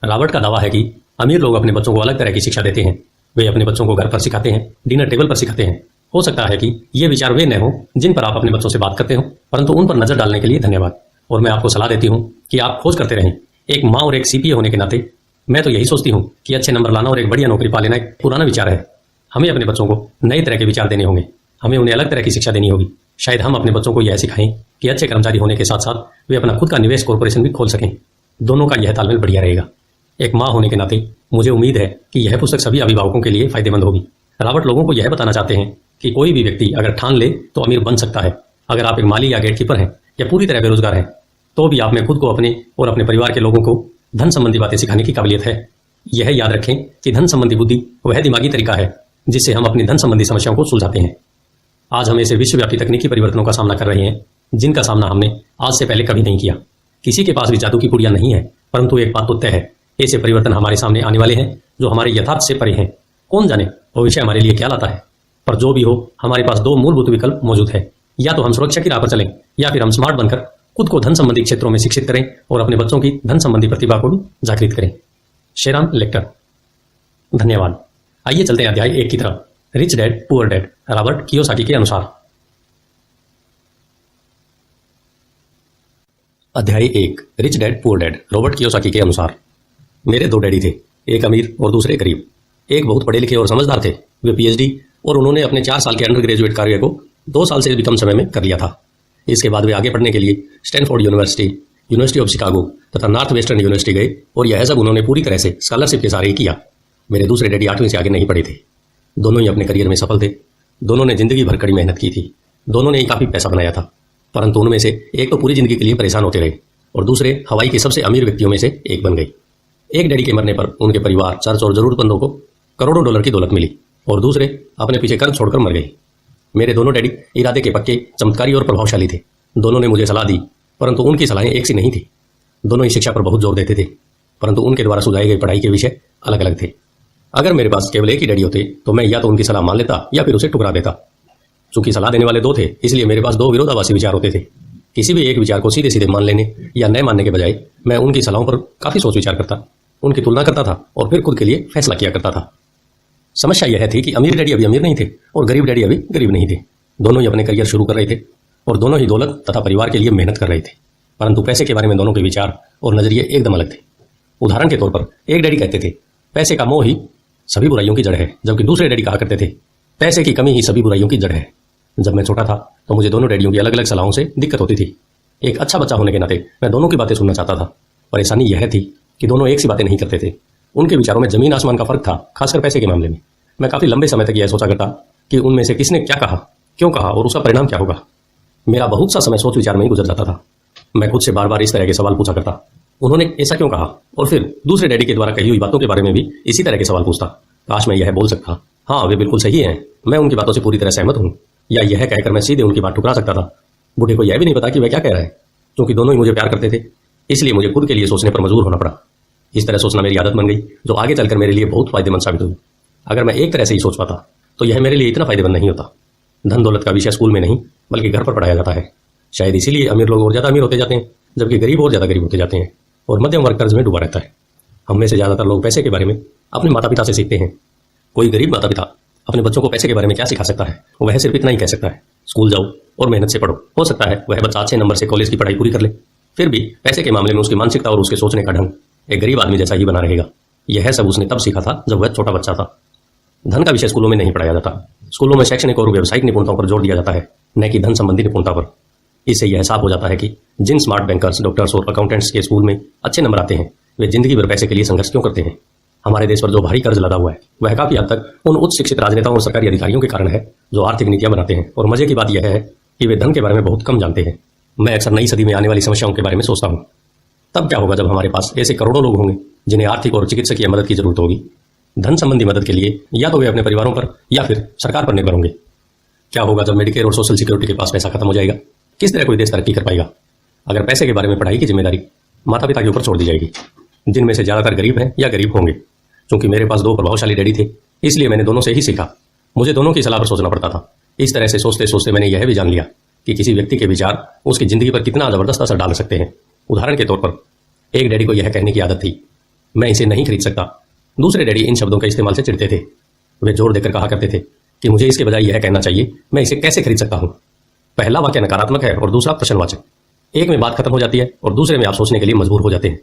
रॉबर्ट का दावा है कि अमीर लोग अपने बच्चों को अलग तरह की शिक्षा देते हैं। वे अपने बच्चों को घर पर सिखाते हैं, डिनर टेबल पर सिखाते हैं। हो सकता है कि ये विचार वे न हो जिन पर आप अपने बच्चों से बात करते हो, परंतु उन पर नजर डालने के लिए धन्यवाद। और मैं आपको सलाह देती हूं कि आप खोज करते रहें। एक माँ और एक सीपीए होने के नाते मैं तो यही सोचती हूं कि अच्छे नंबर लाना और एक बढ़िया नौकरी पा लेना एक पुराना विचार है। हमें अपने बच्चों को नए तरह के विचार देने होंगे। हमें उन्हें अलग तरह की शिक्षा देनी होगी। शायद हम अपने बच्चों को यह सिखाएं कि अच्छे कर्मचारी होने के साथ साथ वे अपना खुद का निवेश कॉर्पोरेशन भी खोल सकें। दोनों का यह तालमेल बढ़िया रहेगा। एक माँ होने के नाते मुझे उम्मीद है कि यह पुस्तक सभी अभिभावकों के लिए फायदेमंद होगी। रॉबर्ट लोगों को यह बताना चाहते हैं कि कोई भी व्यक्ति अगर ठान ले तो अमीर बन सकता है। अगर आप एक माली या गेटकीपर हैं या पूरी तरह बेरोजगार हैं, तो भी आप में खुद को अपने और अपने परिवार के लोगों को धन संबंधी बातें सिखाने की काबिलियत है। यह याद रखें कि धन संबंधी बुद्धि वह दिमागी तरीका है जिससे हम अपनी धन संबंधी समस्याओं को सुलझाते हैं। आज हम ऐसे विश्वव्यापी तकनीकी परिवर्तनों का सामना कर रहे हैं जिनका सामना हमने आज से पहले कभी नहीं किया। किसी के पास भी जादू की पुड़िया नहीं है, परंतु एक बात तो तय है, ऐसे परिवर्तन हमारे सामने आने वाले हैं जो हमारे यथार्थ से परे हैं। कौन जाने भविष्य हमारे लिए क्या लाता है, पर जो भी हो हमारे पास दो मूलभूत विकल्प मौजूद है। या तो हम सुरक्षा की राह पर चलें या फिर हम स्मार्ट बनकर खुद को धन संबंधी क्षेत्रों में शिक्षित करें और अपने बच्चों की धन संबंधी प्रतिभा को भी जागृत करें। शेरान लेक्टर। धन्यवाद। आइए चलते हैं अध्याय 1 की तरफ। Rich dad poor dad, Robert Kiyosaki के अनुसार। अध्याय 1 rich dad poor dad. Robert Kiyosaki के अनुसार मेरे दो डैडी थे, एक अमीर और दूसरे गरीब। एक बहुत पढ़े लिखे और समझदार थे, वे पीएचडी और उन्होंने अपने 4 साल के अंडर ग्रेजुएट कार्य को 2 साल से भी कम समय में कर लिया था। इसके बाद वे आगे पढ़ने के लिए Stanford university, university of Chicago तथा नॉर्थ वेस्टर्न यूनिवर्सिटी गए और यह सब उन्होंने पूरी तरह से स्कॉलरशिप के सहारे ही किया। मेरे दूसरे डैडी 8वीं से आगे नहीं पढ़े थे। दोनों ही अपने करियर में सफल थे। दोनों ने जिंदगी भर कड़ी मेहनत की थी। दोनों ने ही काफी पैसा बनाया था, परंतु उनमें से एक तो पूरी जिंदगी के लिए परेशान होते रहे और दूसरे हवाई के सबसे अमीर व्यक्तियों में से एक बन गए। एक डैडी के मरने पर उनके परिवार, चर्च और जरूरतमंदों को करोड़ों डॉलर की दौलत मिली और दूसरे अपने पीछे कर्ज छोड़कर मर गए। मेरे दोनों डैडी इरादे के पक्के, चमत्कारी और प्रभावशाली थे। दोनों ने मुझे सलाह दी, परंतु उनकी सलाहें एक सी नहीं थी। दोनों ही शिक्षा पर बहुत जोर देते थे, परंतु उनके द्वारा सुझाए गए पढ़ाई के विषय अलग अलग थे। अगर मेरे पास केवल एक ही डैडी होते तो मैं या तो उनकी सलाह मान लेता या फिर उसे ठुकरा देता। चूंकि सलाह देने वाले 2 थे, इसलिए मेरे पास 2 विरोधाभासी विचार होते थे। किसी भी एक विचार को सीधे सीधे मान लेने या न मानने के बजाय मैं उनकी सलाहों पर काफी सोच विचार करता, उनकी तुलना करता था और फिर खुद के लिए फैसला किया करता था। समस्या यह थी कि अमीर डैडी अभी अमीर नहीं थे और गरीब डैडी अभी गरीब नहीं थे। दोनों ही अपने करियर शुरू कर रहे थे और दोनों ही दौलत तथा परिवार के लिए मेहनत कर रहे थे, परंतु पैसे के बारे में दोनों के विचार और नजरिए एकदम अलग थे। उदाहरण के तौर पर एक डैडी कहते थे पैसे का मोह ही सभी बुराइयों की जड़ है, जबकि दूसरे डैडी कहा करते थे पैसे की कमी ही सभी बुराइयों की जड़ है। जब मैं छोटा था तो मुझे दोनों डैडियों की अलग अलग सलाहों से दिक्कत होती थी। एक अच्छा बच्चा होने के नाते मैं दोनों की बातें सुनना चाहता था। परेशानी यह थी कि दोनों एक सी बातें नहीं करते थे। उनके विचारों में जमीन आसमान का फर्क था, खासकर पैसे के मामले में। मैं काफी लंबे समय तक यह सोचा करता कि उनमें से किसने क्या कहा, क्यों कहा और उसका परिणाम क्या होगा। मेरा बहुत सा समय सोच विचार में ही गुजर जाता था। मैं खुद से बार बार इस तरह के सवाल पूछा करता, उन्होंने ऐसा क्यों कहा, और फिर दूसरे डैडी के द्वारा कही हुई बातों के बारे में भी इसी तरह के सवाल पूछता। काश मैं यह बोल सकता, हाँ वे बिल्कुल सही हैं, मैं उनकी बातों से पूरी तरह सहमत हूँ, या यह कहकर मैं सीधे उनकी बात ठुकरा सकता था। बूढ़े को यह भी नहीं पता कि वह क्या कह रहा है। क्योंकि दोनों ही मुझे प्यार करते थे, इसलिए मुझे खुद के लिए सोचने पर मजबूर होना पड़ा। इस तरह सोचना मेरी आदत बन गई, जो आगे चलकर मेरे लिए बहुत फायदेमंद साबित हुई। अगर मैं एक तरह से ही सोच पाता तो यह मेरे लिए इतना फायदेमंद नहीं होता। धन दौलत का विषय स्कूल में नहीं बल्कि घर पर पढ़ाया जाता है। शायद इसीलिए अमीर लोग और ज्यादा अमीर होते जाते हैं, जबकि गरीब और ज्यादा गरीब होते जाते हैं और मध्यम वर्ग कर्ज में डूबा रहता है। हम में से ज्यादातर लोग पैसे के बारे में अपने माता पिता से सीखते हैं। कोई गरीब माता पिता अपने बच्चों को पैसे के बारे में क्या सिखा सकता है? वह सिर्फ इतना ही कह सकता है, स्कूल जाओ और मेहनत से पढ़ो। हो सकता है वह बच्चा अच्छे नंबर से कॉलेज की पढ़ाई पूरी कर ले, फिर भी पैसे के मामले में उसकी मानसिकता और उसके सोचने का ढंग एक गरीब आदमी जैसा ही बना रहेगा। यह सब उसने तब सीखा था जब वह छोटा बच्चा था। धन का विषय स्कूलों में नहीं पढ़ाया जाता। स्कूलों में शैक्षणिक और व्यावसायिक निपुणताओं पर जोर दिया जाता है, न कि धन संबंधी निपुणता पर। इससे यह साफ हो जाता है कि जिन स्मार्ट बैंकर्स, डॉक्टर्स और अकाउंटेंट्स के स्कूल में अच्छे नंबर आते हैं, वे जिंदगी भर पैसे के लिए संघर्ष क्यों करते हैं। हमारे देश पर जो भारी कर्ज लदा हुआ है वह काफी हद तक उन उच्च शिक्षित राजनेताओं और सरकारी अधिकारियों के कारण है जो आर्थिक नीतियां बनाते हैं। और मजे की बात यह है कि वे धन के बारे में बहुत कम जानते हैं। मैं अक्सर नई सदी में आने वाली समस्याओं के बारे में सोचता हूँ। तब क्या होगा जब हमारे पास ऐसे करोड़ों लोग होंगे जिन्हें आर्थिक और चिकित्सकीय मदद की जरूरत होगी। धन संबंधी मदद के लिए या तो वे अपने परिवारों पर या फिर सरकार पर निर्भर होंगे। क्या होगा जब मेडिकेयर और सोशल सिक्योरिटी के पास पैसा खत्म हो जाएगा? किस तरह कोई देश तरक्की कर पाएगा? अगर पैसे के बारे में पढ़ाई की जिम्मेदारी माता पिता के ऊपर छोड़ दी जाएगी, जिनमें से ज्यादातर गरीब हैं या गरीब होंगे। क्योंकि मेरे पास 2 प्रभावशाली डैडी थे, इसलिए मैंने दोनों से ही सीखा। मुझे दोनों की सलाह पर सोचना पड़ता था। इस तरह से सोचते सोचते मैंने यह भी जान लिया कि किसी व्यक्ति के विचार उसकी जिंदगी पर कितना जबरदस्त असर डाल सकते हैं। उदाहरण के तौर पर एक डैडी को यह कहने की आदत थी, मैं इसे नहीं खरीद सकता। दूसरे डैडी इन शब्दों के इस्तेमाल से चिढ़ते थे। वे जोर देकर कहा करते थे कि मुझे इसके बजाय यह कहना चाहिए, मैं इसे कैसे खरीद सकता हूं। पहला वाक्य नकारात्मक है और दूसरा प्रश्नवाचक। एक में बात खत्म हो जाती है और दूसरे में आप सोचने के लिए मजबूर हो जाते हैं।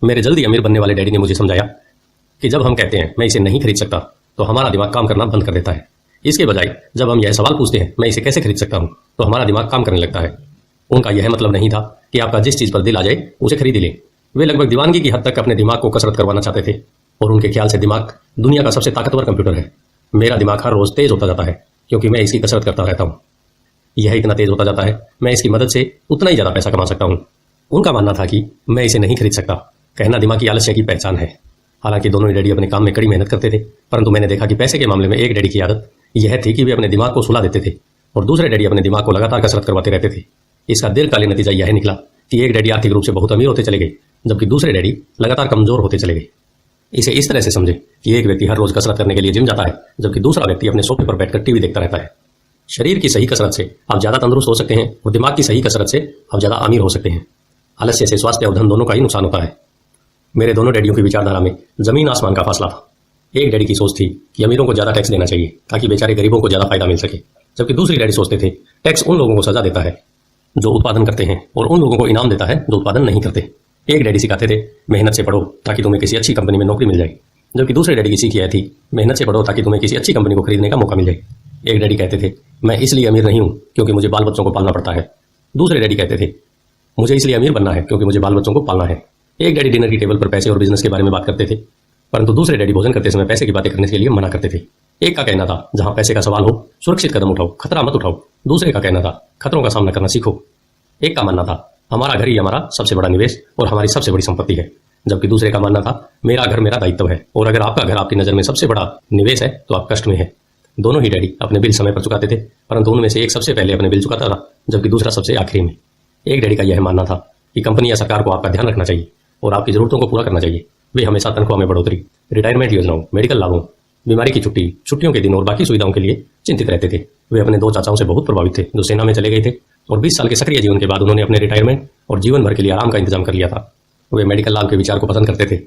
मेरे जल्दी अमीर बनने वाले डैडी ने मुझे समझाया कि जब हम कहते हैं मैं इसे नहीं खरीद सकता तो हमारा दिमाग काम करना बंद कर देता है। इसके बजाय जब हम यह सवाल पूछते हैं मैं इसे कैसे खरीद सकता हूं, तो हमारा दिमाग काम करने लगता है। उनका यह मतलब नहीं था कि आपका जिस चीज पर दिल आ जाए उसे खरीद ले। वे लगभग दीवानगी की हद तक अपने दिमाग को कसरत करवाना चाहते थे और उनके ख्याल से दिमाग दुनिया का सबसे ताकतवर कंप्यूटर है। मेरा दिमाग हर रोज तेज होता जाता है क्योंकि मैं इसकी कसरत करता रहता हूँ। यह इतना तेज होता जाता है, मैं इसकी मदद से उतना ही ज्यादा पैसा कमा सकता हूँ। उनका मानना था कि मैं इसे नहीं खरीद सकता कहना दिमागी आलस्य की पहचान है। हालांकि दोनों ही डैडी अपने काम में कड़ी मेहनत करते थे, परंतु मैंने देखा कि पैसे के मामले में एक डैडी की आदत यह थी कि वे अपने दिमाग को सुला देते थे और दूसरे डैडी अपने दिमाग को लगातार कसरत करवाते रहते थे। इसका दीर्घकालीन नतीजा यह निकला कि एक डैडी आर्थिक रूप से बहुत अमीर होते चले गए, जबकि दूसरे डैडी लगातार कमजोर होते चले गए। इसे इस तरह से समझे कि एक व्यक्ति हर रोज कसरत करने के लिए जिम जाता है, जबकि दूसरा व्यक्ति अपने सोफे पर बैठकर टीवी देखता रहता है। शरीर की सही कसरत से आप ज्यादा तंदुरुस्त हो सकते हैं और दिमाग की सही कसरत से आप ज्यादा अमीर हो सकते हैं। आलस्य से स्वास्थ्य और धन दोनों का ही नुकसान होता है। मेरे दोनों डैडियों की विचारधारा में जमीन आसमान का फासला था। एक डैडी की सोच थी कि अमीरों को ज्यादा टैक्स देना चाहिए ताकि बेचारे गरीबों को ज्यादा फायदा मिल सके, जबकि दूसरी डैडी सोचते थे टैक्स उन लोगों को सजा देता है जो उत्पादन करते हैं और उन लोगों को इनाम देता है जो उत्पादन नहीं करते। एक डैडी सिखाते थे मेहनत से पढ़ो ताकि तुम्हें किसी अच्छी कंपनी में नौकरी मिल जाए, जबकि दूसरे डैडी की सीख यह थी मेहनत से पढ़ो ताकि तुम्हें किसी अच्छी कंपनी को खरीदने का मौका मिल जाए। एक डैडी कहते थे मैं इसलिए अमीर नहीं हूं क्योंकि मुझे बाल बच्चों को पालना पड़ता है। दूसरे डैडी कहते थे मुझे इसलिए अमीर बनना है क्योंकि मुझे बाल बच्चों को पालना है। एक डैडी डिनर की टेबल पर पैसे और बिजनेस के बारे में बात करते थे, परंतु दूसरे डैडी भोजन करते समय पैसे की बातें करने के लिए मना करते थे। एक का कहना था जहां पैसे का सवाल हो सुरक्षित कदम उठाओ, खतरा मत उठाओ। दूसरे का कहना था खतरों का सामना करना सीखो। एक का मानना था हमारा घर ही हमारा सबसे बड़ा निवेश और हमारी सबसे बड़ी संपत्ति है, जबकि दूसरे का मानना था मेरा घर मेरा दायित्व है और अगर आपका घर आपकी नजर में सबसे बड़ा निवेश है तो आप कष्ट में है। दोनों ही डैडी अपने बिल समय पर चुकाते थे, परंतु उनमें से एक सबसे पहले अपने बिल चुकाता था जबकि दूसरा सबसे आखिरी में। एक डैडी का यह मानना था कि कंपनी या सरकार को आपका ध्यान रखना चाहिए और आपकी जरूरतों को पूरा करना चाहिए। वे हमेशा तनख्वाह में बढ़ोतरी, रिटायरमेंट योजनाओं, मेडिकल लाभों, बीमारी की छुट्टी, छुट्टियों के दिन और बाकी सुविधाओं के लिए चिंतित रहते थे। वे अपने दो चाचाओं से बहुत प्रभावित थे जो सेना में चले गए थे और 20 साल के सक्रिय जीवन के बाद उन्होंने अपने रिटायरमेंट और जीवन भर के लिए आराम का इंतजाम कर लिया था। वे मेडिकल लाभ के विचार को पसंद करते थे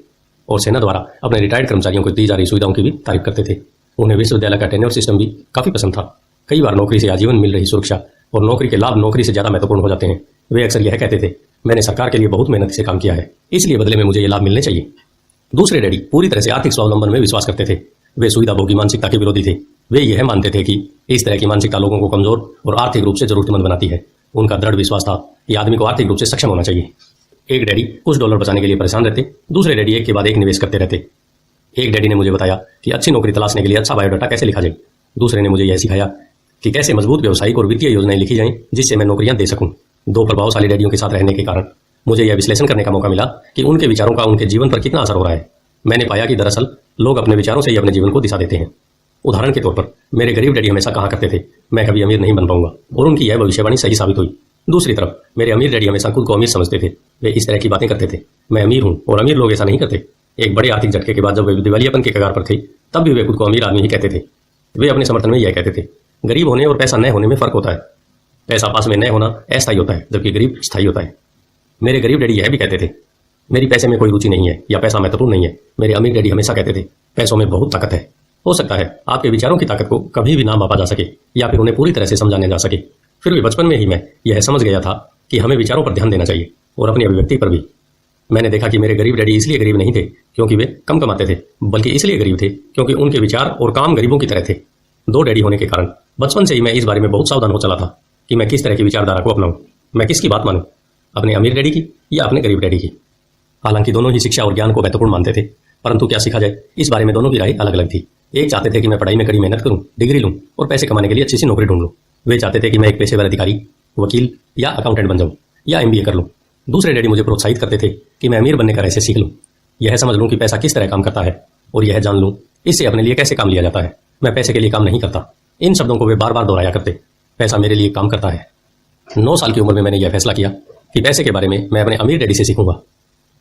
और सेना द्वारा अपने रिटायर्ड कर्मचारियों को दी जा रही सुविधाओं की भी तारीफ करते थे। उन्हें विश्वविद्यालय का टेन्योर सिस्टम भी काफी पसंद था। कई बार नौकरी से आजीवन मिल रही सुरक्षा और नौकरी के लाभ नौकरी से ज्यादा महत्वपूर्ण हो जाते हैं। वे अक्सर यह कहते थे मैंने सरकार के लिए बहुत मेहनत से काम किया है, इसलिए बदले में मुझे ये लाभ मिलने चाहिए। दूसरे डैडी पूरी तरह से आर्थिक स्वावलंबन में विश्वास करते थे। वे सुविधा भोगी मानसिकता के विरोधी थे। वे यह मानते थे कि इस तरह की मानसिकता लोगों को कमजोर और आर्थिक रूप से जरूरतमंद बनाती है। उनका दृढ़ विश्वास था कि आदमी को आर्थिक रूप से सक्षम होना चाहिए। एक डैडी कुछ डॉलर बचाने के लिए परेशान रहते, दूसरे डैडी एक के बाद एक निवेश करते रहते। एक डैडी ने मुझे बताया कि अच्छी नौकरी तलाशने के लिए अच्छा बायोडाटा कैसे लिखा जाए। दूसरे ने मुझे यह सिखाया कि कैसे मजबूत व्यावसायिक और वित्तीय योजनाएं लिखी जाएं जिससे मैं नौकरियां दे सकूं। दो प्रभावशाली डैडियों के साथ रहने के कारण मुझे यह विश्लेषण करने का मौका मिला कि उनके विचारों का उनके जीवन पर कितना असर हो रहा है। मैंने पाया कि दरअसल लोग अपने विचारों से ही अपने जीवन को दिशा देते हैं। उदाहरण के तौर पर मेरे गरीब डैडी हमेशा कहा करते थे मैं कभी अमीर नहीं बन पाऊंगा और उनकी यह भविष्यवाणी सही साबित हुई। दूसरी तरफ मेरे अमीर डैडी हमेशा खुद को अमीर समझते थे। वे इस तरह की बातें करते थे मैं अमीर हूं और अमीर लोग ऐसा नहीं करते। एक बड़े आर्थिक झटके के बाद जब वे दिवालियापन के कगार पर थे तब भी वे खुद को अमीर आदमी ही कहते थे। वे अपने समर्थन में यह कहते थे गरीब होने और पैसा न होने में फर्क होता है। पैसा पास में न होना अस्थायी होता है जबकि गरीब स्थायी होता है। मेरे गरीब डैडी यह भी कहते थे मेरी पैसे में कोई रुचि नहीं है या पैसा महत्वपूर्ण नहीं है। मेरे अमीर डैडी हमेशा कहते थे पैसों में बहुत ताकत है। हो सकता है आपके विचारों की ताकत को कभी भी ना मापा जा सके या फिर उन्हें पूरी तरह से समझाने जा सके। फिर भी बचपन में ही मैं यह समझ गया था कि हमें विचारों पर ध्यान देना चाहिए और अपनी अभिव्यक्ति पर भी। मैंने देखा कि मेरे गरीब डैडी इसलिए गरीब नहीं थे क्योंकि वे कम कमाते थे, बल्कि इसलिए गरीब थे क्योंकि उनके विचार और काम गरीबों की तरह थे। दो डैडी होने के कारण बचपन से ही मैं इस बारे में बहुत सावधान हो चला था कि मैं किस तरह की विचारधारा को अपनाऊं, मैं किसकी बात मानूं, अपने अमीर डैडी की या अपने गरीब डैडी की। हालांकि दोनों ही शिक्षा और ज्ञान को महत्वपूर्ण मानते थे, परंतु क्या सीखा जाए इस बारे में दोनों की राय अलग अलग थी। एक चाहते थे कि मैं पढ़ाई में कड़ी मेहनत करूं, डिग्री लूं और पैसे कमाने के लिए अच्छी सी नौकरी ढूंढ लूं। वे चाहते थे कि मैं एक पेशेवर अधिकारी, वकील या अकाउंटेंट बन जाऊं या MBA कर लूं। दूसरे डैडी मुझे प्रोत्साहित करते थे कि मैं अमीर बनने का रहस्य सीख लूं, यह समझ लूं कि पैसा किस तरह काम करता है और यह जान लूं इससे अपने लिए कैसे काम लिया जाता है। मैं पैसे के लिए काम नहीं करता। इन शब्दों को वे बार बार दोहराया करते, पैसा मेरे लिए काम करता है। 9 साल की उम्र में मैंने यह फैसला किया कि पैसे के बारे में मैं अपने अमीर डैडी से सीखूंगा।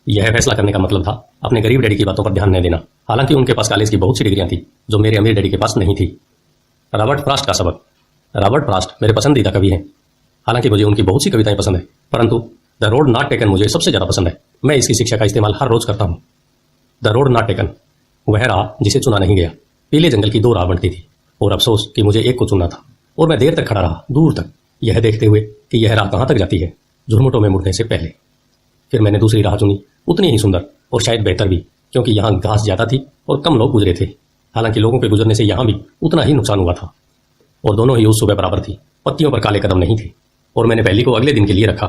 यह फैसला करने का मतलब था अपने गरीब डैडी की बातों पर ध्यान न देना। हालांकि उनके पास कॉलेज की बहुत सी डिग्रियां थी जो मेरे अमीर डैडी के पास नहीं थी। रॉबर्ट फ्रॉस्ट का सबक। रॉबर्ट फ्रॉस्ट मेरे पसंदीदा कवि हैं। हालांकि मुझे उनकी बहुत सी कविताएं पसंद है, परंतु द रोड नॉट टेकन मुझे सबसे ज्यादा पसंद है। मैं इसकी शिक्षा का इस्तेमाल हर रोज करता हूं। द रोड नॉट टेकन, वह राह जिसे चुना नहीं गया। पीले जंगल की 2 राह बनती थी और अफसोस कि मुझे एक को चुनना था और मैं देर तक खड़ा रहा, दूर तक, यह देखते हुए कि यह राह कहां तक जाती है, झुरमुटों में मुड़ने से पहले। फिर मैंने दूसरी राह चुनी, उतनी ही सुंदर और शायद बेहतर भी, क्योंकि यहाँ घास ज्यादा थी और कम लोग गुजरे थे। हालांकि लोगों के गुजरने से यहाँ भी उतना ही नुकसान हुआ था और दोनों ही उस सुबह बराबर थी। पत्तियों पर काले कदम नहीं थे और मैंने पहली को अगले दिन के लिए रखा।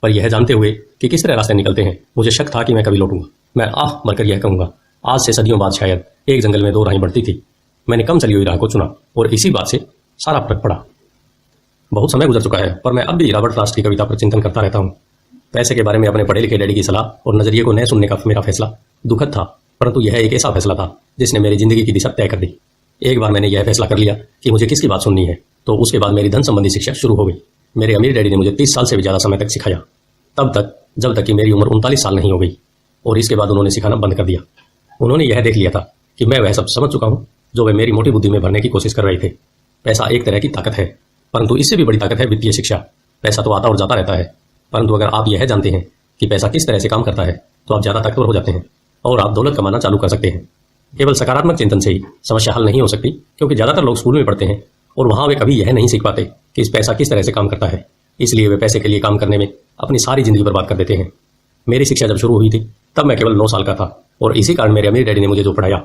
पर यह जानते हुए कि किस तरह रास्ते निकलते हैं, मुझे शक था कि मैं कभी लौटूंगा। मैं आह भरकर यह कहूंगा, आज से सदियों बाद शायद एक जंगल में 2 राहें बढ़ती थी। मैंने कम चली हुई राह को चुना और इसी बात से सारा फर्क पड़ा। बहुत समय गुजर चुका है पर मैं अब भी रॉबर्ट फ्रॉस्ट की कविता पर चिंतन करता रहता हूँ। पैसे के बारे में अपने पढ़े लिखे डैडी की सलाह और नजरिए को न सुनने का मेरा फैसला दुखद था, परंतु यह एक ऐसा फैसला था जिसने मेरी जिंदगी की दिशा तय कर दी। एक बार मैंने यह फैसला कर लिया कि मुझे किसकी बात सुननी है, तो उसके बाद मेरी धन संबंधी शिक्षा शुरू हो गई। मेरे अमीर डैडी ने मुझे 30 साल से भी ज्यादा समय तक सिखाया, तब तक जब तक कि मेरी उम्र 39 साल नहीं हो गई, और इसके बाद उन्होंने सिखाना बंद कर दिया। उन्होंने यह देख लिया था कि मैं वह सब समझ चुका हूं जो वे मेरी मोटी बुद्धि में भरने की कोशिश कर रहे थे। पैसा एक तरह की ताकत है, परंतु इससे भी बड़ी ताकत है वित्तीय शिक्षा। पैसा तो आता और जाता रहता है, परंतु अगर आप यह जानते हैं कि पैसा किस तरह से काम करता है तो आप ज्यादा ताकतवर हो जाते हैं और आप दौलत कमाना चालू कर सकते हैं। केवल सकारात्मक चिंतन से ही समस्या हल नहीं हो सकती, क्योंकि ज्यादातर लोग स्कूल में पढ़ते हैं और वहां वे कभी यह नहीं सीख पाते कि इस पैसा किस तरह से काम करता है। इसलिए वे पैसे के लिए काम करने में अपनी सारी जिंदगी बर्बाद कर देते हैं। मेरी शिक्षा जब शुरू हुई थी तब मैं केवल 9 साल का था और इसी कारण मेरे अमीर डैडी ने मुझे जो पढ़ाया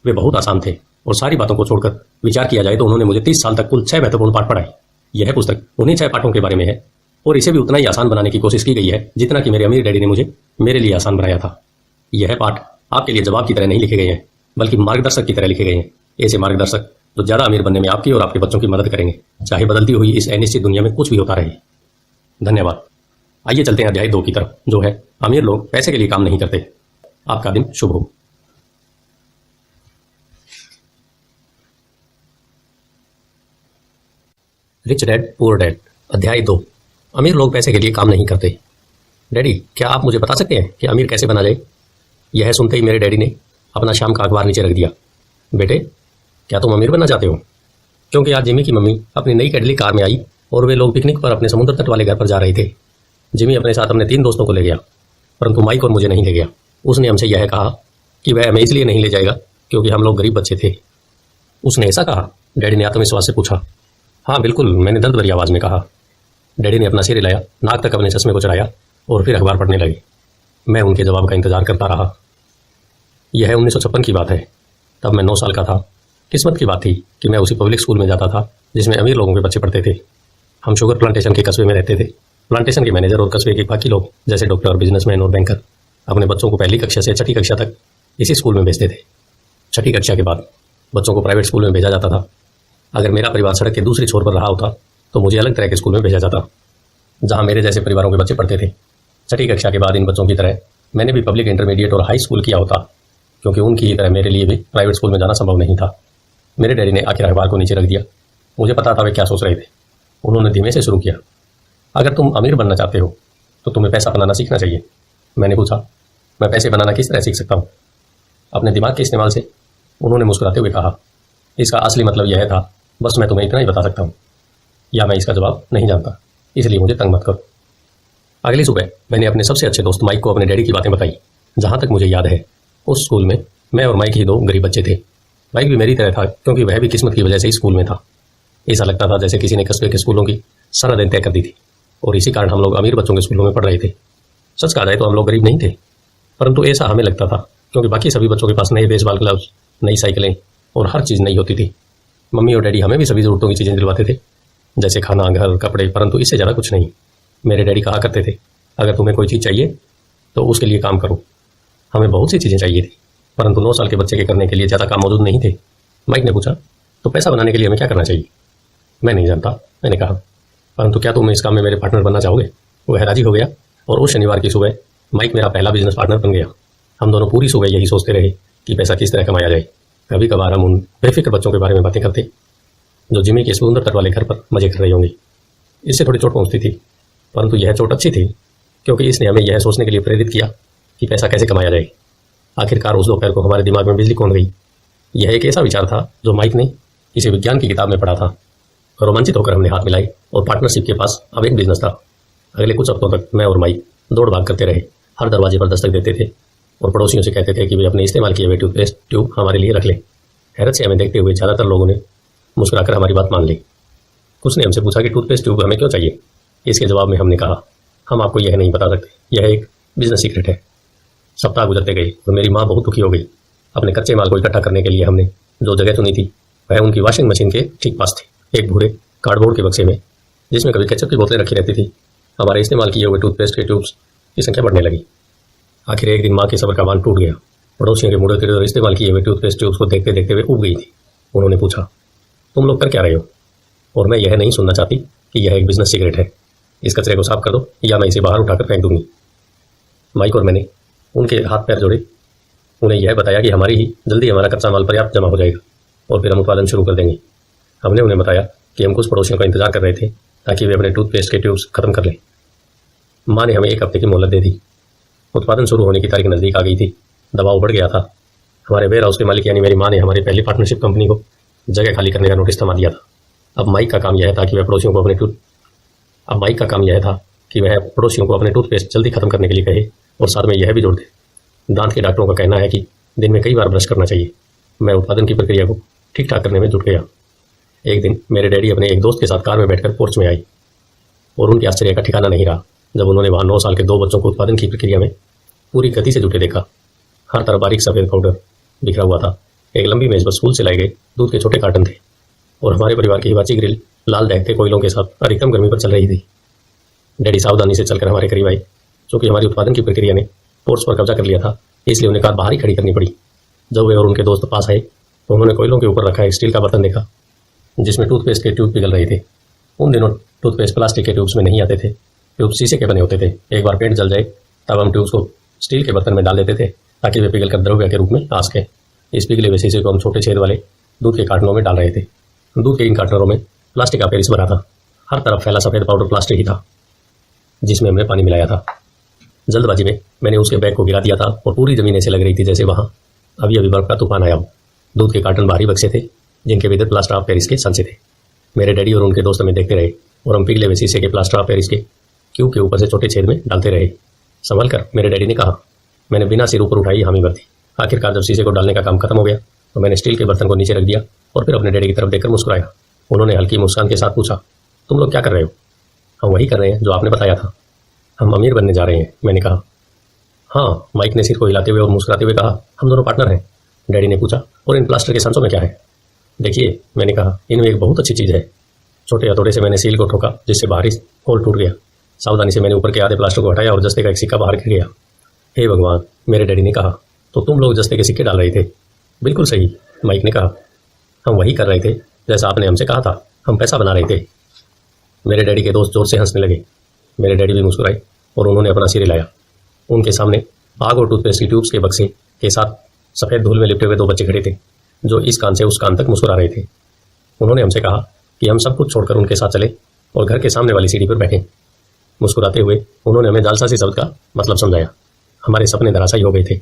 वे बहुत आसान थे और सारी बातों को छोड़कर विचार किया जाए तो उन्होंने मुझे 30 साल तक कुल 6 महत्वपूर्ण पाठ पढ़ाए। यह पुस्तक उन्हीं 6 पाठों के बारे में है और इसे भी उतना ही आसान बनाने की कोशिश की गई है जितना कि मेरे अमीर डैडी ने मुझे मेरे लिए आसान बनाया था। यह पाठ आपके लिए जवाब की तरह नहीं लिखे गए हैं बल्कि मार्गदर्शक की तरह लिखे गए हैं। ऐसे मार्गदर्शक जो ज्यादा अमीर बनने में आपकी और आपके बच्चों की मदद करेंगे, चाहे बदलती हुई इस अनिश्चित दुनिया में कुछ भी होता रहे। धन्यवाद। आइए चलते हैं अध्याय 2 की तरफ, जो है अमीर लोग पैसे के लिए काम नहीं करते। आपका दिन शुभ हो। रिच डैड पुअर डैड, अध्याय 2। अमीर लोग पैसे के लिए काम नहीं करते। डैडी, क्या आप मुझे बता सकते हैं कि अमीर कैसे बना जाए? यह सुनते ही मेरे डैडी ने अपना शाम का अखबार नीचे रख दिया। बेटे, क्या तुम अमीर बनना चाहते हो? क्योंकि आज जिमी की मम्मी अपनी नई कैडली कार में आई और वे लोग पिकनिक पर अपने समुद्र तट वाले घर पर जा रहे थे। जिमी अपने साथ अपने 3 दोस्तों को ले गया, परंतु माइक और मुझे नहीं ले गया। उसने हमसे यह कहा कि वह हमें इसलिए नहीं ले जाएगा क्योंकि हम लोग गरीब बच्चे थे। उसने ऐसा कहा? डैडी ने आत्मविश्वास से पूछा। हाँ बिल्कुल, मैंने दर्द भरी आवाज में कहा। डैडी ने अपना सिर हिलाया, नाक तक अपने चश्मे को चढ़ाया और फिर अखबार पढ़ने लगे। मैं उनके जवाब का इंतजार करता रहा। यह 1956 की बात है। तब मैं 9 साल का था। किस्मत की बात थी कि मैं उसी पब्लिक स्कूल में जाता था जिसमें अमीर लोगों के बच्चे पढ़ते थे। हम शुगर प्लांटेशन के कस्बे में रहते थे। प्लांटेशन के मैनेजर और कस्बे के बाकी लोग जैसे डॉक्टर, बिजनेसमैन और बैंकर अपने बच्चों को पहली कक्षा से 6ठी कक्षा तक इसी स्कूल में भेजते थे। 6ठी कक्षा के बाद बच्चों को प्राइवेट स्कूल में भेजा जाता था। अगर मेरा परिवार सड़क के दूसरे छोर पर रहा होता तो मुझे अलग तरह के स्कूल में भेजा जाता जहां मेरे जैसे परिवारों के बच्चे पढ़ते थे। 6ठी कक्षा के बाद इन बच्चों की तरह मैंने भी पब्लिक इंटरमीडिएट और हाई स्कूल किया होता, क्योंकि उनकी ही तरह मेरे लिए भी प्राइवेट स्कूल में जाना संभव नहीं था। मेरे डैडी ने आखिर अखबार को नीचे रख दिया। मुझे पता था वे क्या सोच रहे थे। उन्होंने धीमे से शुरू किया। अगर तुम अमीर बनना चाहते हो तो तुम्हें पैसा बनाना सीखना चाहिए। मैंने पूछा, मैं पैसे बनाना किस तरह सीख सकता हूँ? अपने दिमाग के इस्तेमाल से, उन्होंने मुस्कुराते हुए कहा। इसका असली मतलब यह था, बस मैं तुम्हें इतना ही बता सकता हूँ, या मैं इसका जवाब नहीं जानता, इसलिए मुझे तंग मत करो। अगली सुबह मैंने अपने सबसे अच्छे दोस्त माइक को अपने डैडी की बातें बताई। जहां तक मुझे याद है उस स्कूल में मैं और माइक ही 2 गरीब बच्चे थे। माइक भी मेरी तरह था क्योंकि वह भी किस्मत की वजह से ही स्कूल में था। ऐसा लगता था जैसे किसी ने कस्बे के स्कूलों की सरहदें तय कर दी थी और इसी कारण हम लोग अमीर बच्चों के स्कूलों में पढ़ रहे थे। सच कहा जाए तो हम लोग गरीब नहीं थे, परंतु ऐसा हमें लगता था क्योंकि बाकी सभी बच्चों के पास नए बेसबॉल ग्लव्स, नई साइकिलें और हर चीज़ नई होती थी। मम्मी और डैडी हमें भी सभी ज़रूरतों की चीज़ें दिलवाते थे, जैसे खाना, घर, कपड़े, परंतु इससे ज़्यादा कुछ नहीं। मेरे डैडी कहा करते थे, अगर तुम्हें कोई चीज़ चाहिए तो उसके लिए काम करो। हमें बहुत सी चीज़ें चाहिए थी, परंतु 9 साल के बच्चे के करने के लिए ज़्यादा काम मौजूद नहीं थे। माइक ने पूछा, तो पैसा बनाने के लिए हमें क्या करना चाहिए? मैं नहीं जानता, मैंने कहा, परंतु क्या तुम इस काम में मेरे पार्टनर बनना चाहोगे? वह राजी हो गया और उस शनिवार की सुबह माइक मेरा पहला बिजनेस पार्टनर बन गया। हम दोनों पूरी सुबह यही सोचते रहे कि पैसा किस तरह कमाया जाए। कभी कभार हम उन बेफिक्र बच्चों के बारे में बातें करते जो जिमी के समुद्र तट वाले घर पर मजे कर रहे होंगे। इससे थोड़ी चोट पहुंचती थी, परंतु यह चोट अच्छी थी क्योंकि इसने हमें यह सोचने के लिए प्रेरित किया कि पैसा कैसे कमाया जाए। आखिरकार उस दोपहर को हमारे दिमाग में बिजली कौन गई। यह एक ऐसा विचार था जो माइक ने किसी विज्ञान की किताब में पढ़ा था। रोमांचित होकर हमने हाथ मिलाए और पार्टनरशिप के पास अब एक बिजनेस था। अगले कुछ हफ्तों तक मैं और माइक दौड़ भाग करते रहे। हर दरवाजे पर दस्तक देते थे और पड़ोसियों से कहते थे कि वे अपने इस्तेमाल किए हुए टूथपेस्ट ट्यूब हमारे लिए रख लें। हैरत से हमें देखते हुए ज़्यादातर लोगों ने मुस्कुराकर हमारी बात मान ली। कुछ ने हमसे पूछा कि टूथपेस्ट ट्यूब हमें क्यों चाहिए। इसके जवाब में हमने कहा, हम आपको यह नहीं बता सकते, यह एक बिजनेस सीक्रेट है। सप्ताह गुजरते गए और मेरी माँ बहुत दुखी हो गई। अपने कच्चे माल को इकट्ठा करने के लिए हमने जो जगह चुनी थी वह उनकी वॉशिंग मशीन के ठीक पास थी, एक भूरे कार्डबोर्ड के बक्से में जिसमें कभी केचप की बोतलें रखी रहती थी। हमारे इस्तेमाल किए हुए टूथपेस्ट के ट्यूब्स की संख्या बढ़ने लगी। आखिर एक दिन माँ के सब्र का बांध टूट गया। पड़ोसियों के मुड़े तिरछे इस्तेमाल किए हुए टूथपेस्ट ट्यूब्स को देखते देखते वे उब गई थी। उन्होंने पूछा, तुम लोग कर क्या रहे हो? और मैं यह नहीं सुनना चाहती कि यह एक बिजनेस सीक्रेट है। इस कचरे को साफ कर दो या मैं इसे बाहर उठाकर फेंक दूंगी। माइक और मैंने उनके हाथ पैर जोड़े, उन्हें यह बताया कि जल्दी हमारा कच्चा माल पर्याप्त जमा हो जाएगा और फिर हम उत्पादन शुरू कर देंगे। हमने उन्हें बताया कि हम कुछ पड़ोसियों का इंतजार कर रहे थे ताकि वे अपने टूथपेस्ट के ट्यूब्स खत्म कर लें। माँ ने हमें 1 हफ्ते की मोहलत दे दी। उत्पादन शुरू होने की तारीख नज़दीक आ गई थी। दबाव बढ़ गया था। हमारे वेयर हाउस के मालिक यानी मेरी माँ ने हमारी पहली पार्टनरशिप कंपनी को जगह खाली करने का नोटिस थमा दिया था। अब माइक का काम यह था कि वह पड़ोसियों को अपने टूथपेस्ट जल्दी खत्म करने के लिए कहे और साथ में यह भी जोड़ दे, दांत के डॉक्टरों का कहना है कि दिन में कई बार ब्रश करना चाहिए। मैं उत्पादन की प्रक्रिया को ठीक ठाक करने में जुट गया। एक दिन मेरे डैडी अपने एक दोस्त के साथ कार में बैठकर पोर्च में आई। और उनके आश्चर्य का ठिकाना नहीं रहा जब उन्होंने वहां 9 साल के 2 बच्चों को उत्पादन की प्रक्रिया में पूरी गति से जुटे देखा। हर तरफ बारीक सफेद पाउडर बिखरा हुआ था। एक लंबी मेज पर स्कूल से लाए गए दूध के छोटे कार्टन थे और हमारे परिवार की हिबाची ग्रिल लाल दहकते कोयलों के साथ अधिकतम गर्मी पर चल रही थी। डैडी सावधानी से चलकर हमारे करीब आए। चूंकि हमारी उत्पादन की प्रक्रिया ने पोर्ट्स पर कब्जा कर लिया था, इसलिए उन्हें कार बाहर ही खड़ी करनी पड़ी। जब वे और उनके दोस्त पास आए तो उन्होंने कोयलों के ऊपर रखा एक स्टील का बर्तन देखा जिसमें टूथपेस्ट के ट्यूब पिघल रहे थे। उन दिनों टूथपेस्ट प्लास्टिक के ट्यूब्स में नहीं आते थे, ट्यूब शीशे के बने होते थे। एक बार पेंट जल जाए तब हम ट्यूब्स को स्टील के बर्तन में डाल देते थे ताकि वे पिघलकर द्रव्य के रूप में आ सके। इस पिघले हुए शीशे को हम छोटे छेद वाले दूध के कार्टनों में डाल रहे थे। दूध के इन कार्टनरों में प्लास्टिक का पेरिस भरा था। हर तरफ फैला सफेद पाउडर प्लास्टिक ही था जिसमें हमने पानी मिलाया था। जल्दबाजी में मैंने उसके बैग को गिरा दिया था और पूरी जमीन ऐसे लग रही थी जैसे वहां अभी अभी बर्फ का तूफान आया हो। दूध के कार्टन भारी बक्से थे जिनके भीतर प्लास्टर ऑफ पेरिस के संचे थे। मेरे डैडी और उनके दोस्त हमें देखते रहे और हम पिघले हुए शीशे के प्लास्टर ऑफ पेरिस के क्यूब के ऊपर से छोटे छेद में डालते रहे। संभल कर, मेरे डैडी ने कहा। मैंने बिना सिर ऊपर उठाई हामी भर दी। आखिरकार जब शीशे को डालने का काम खत्म हो गया तो मैंने स्टील के बर्तन को नीचे रख दिया और फिर अपने डैडी की तरफ देखकर मुस्कुराया। उन्होंने हल्की मुस्कान के साथ पूछा, तुम लोग क्या कर रहे हो? हम वही कर रहे हैं जो आपने बताया था। हम अमीर बनने जा रहे हैं, मैंने कहा। हाँ, माइक ने सिर को हिलाते हुए और मुस्कुराते हुए कहा, हम दोनों पार्टनर हैं। डैडी ने पूछा, और इन प्लास्टर के संचों में क्या है? देखिए, मैंने कहा, इनमें एक बहुत अच्छी चीज़ है। छोटे हथौड़े से मैंने सील को ठोका जिससे बाहरी होल टूट गया। सावधानी से मैंने ऊपर के आधे प्लास्टर को हटाया और जस्ते का एक सिक्का बाहर गिर गया। हे भगवान, मेरे डैडी ने कहा, तो तुम लोग जस्ते के सिक्के डाल रहे थे? बिल्कुल सही, माइक ने कहा। हम वही कर रहे थे जैसा आपने हमसे कहा था। हम पैसा बना रहे थे। मेरे डैडी के दोस्त जोर से हंसने लगे। मेरे डैडी भी मुस्कुराए और उन्होंने अपना सिर हिलाया। उनके सामने आग और टूथपेस्ट की ट्यूब्स के बक्से के साथ सफ़ेद धूल में लिपटे हुए 2 बच्चे खड़े थे जो इस कान से उस कान तक मुस्कुरा रहे थे। उन्होंने हमसे कहा कि हम सब कुछ छोड़कर उनके साथ चले और घर के सामने वाली सीढ़ी पर बैठे। मुस्कुराते हुए उन्होंने हमें जालसाजी शब्द का मतलब समझाया। हमारे सपने धराशायी हो गए थे।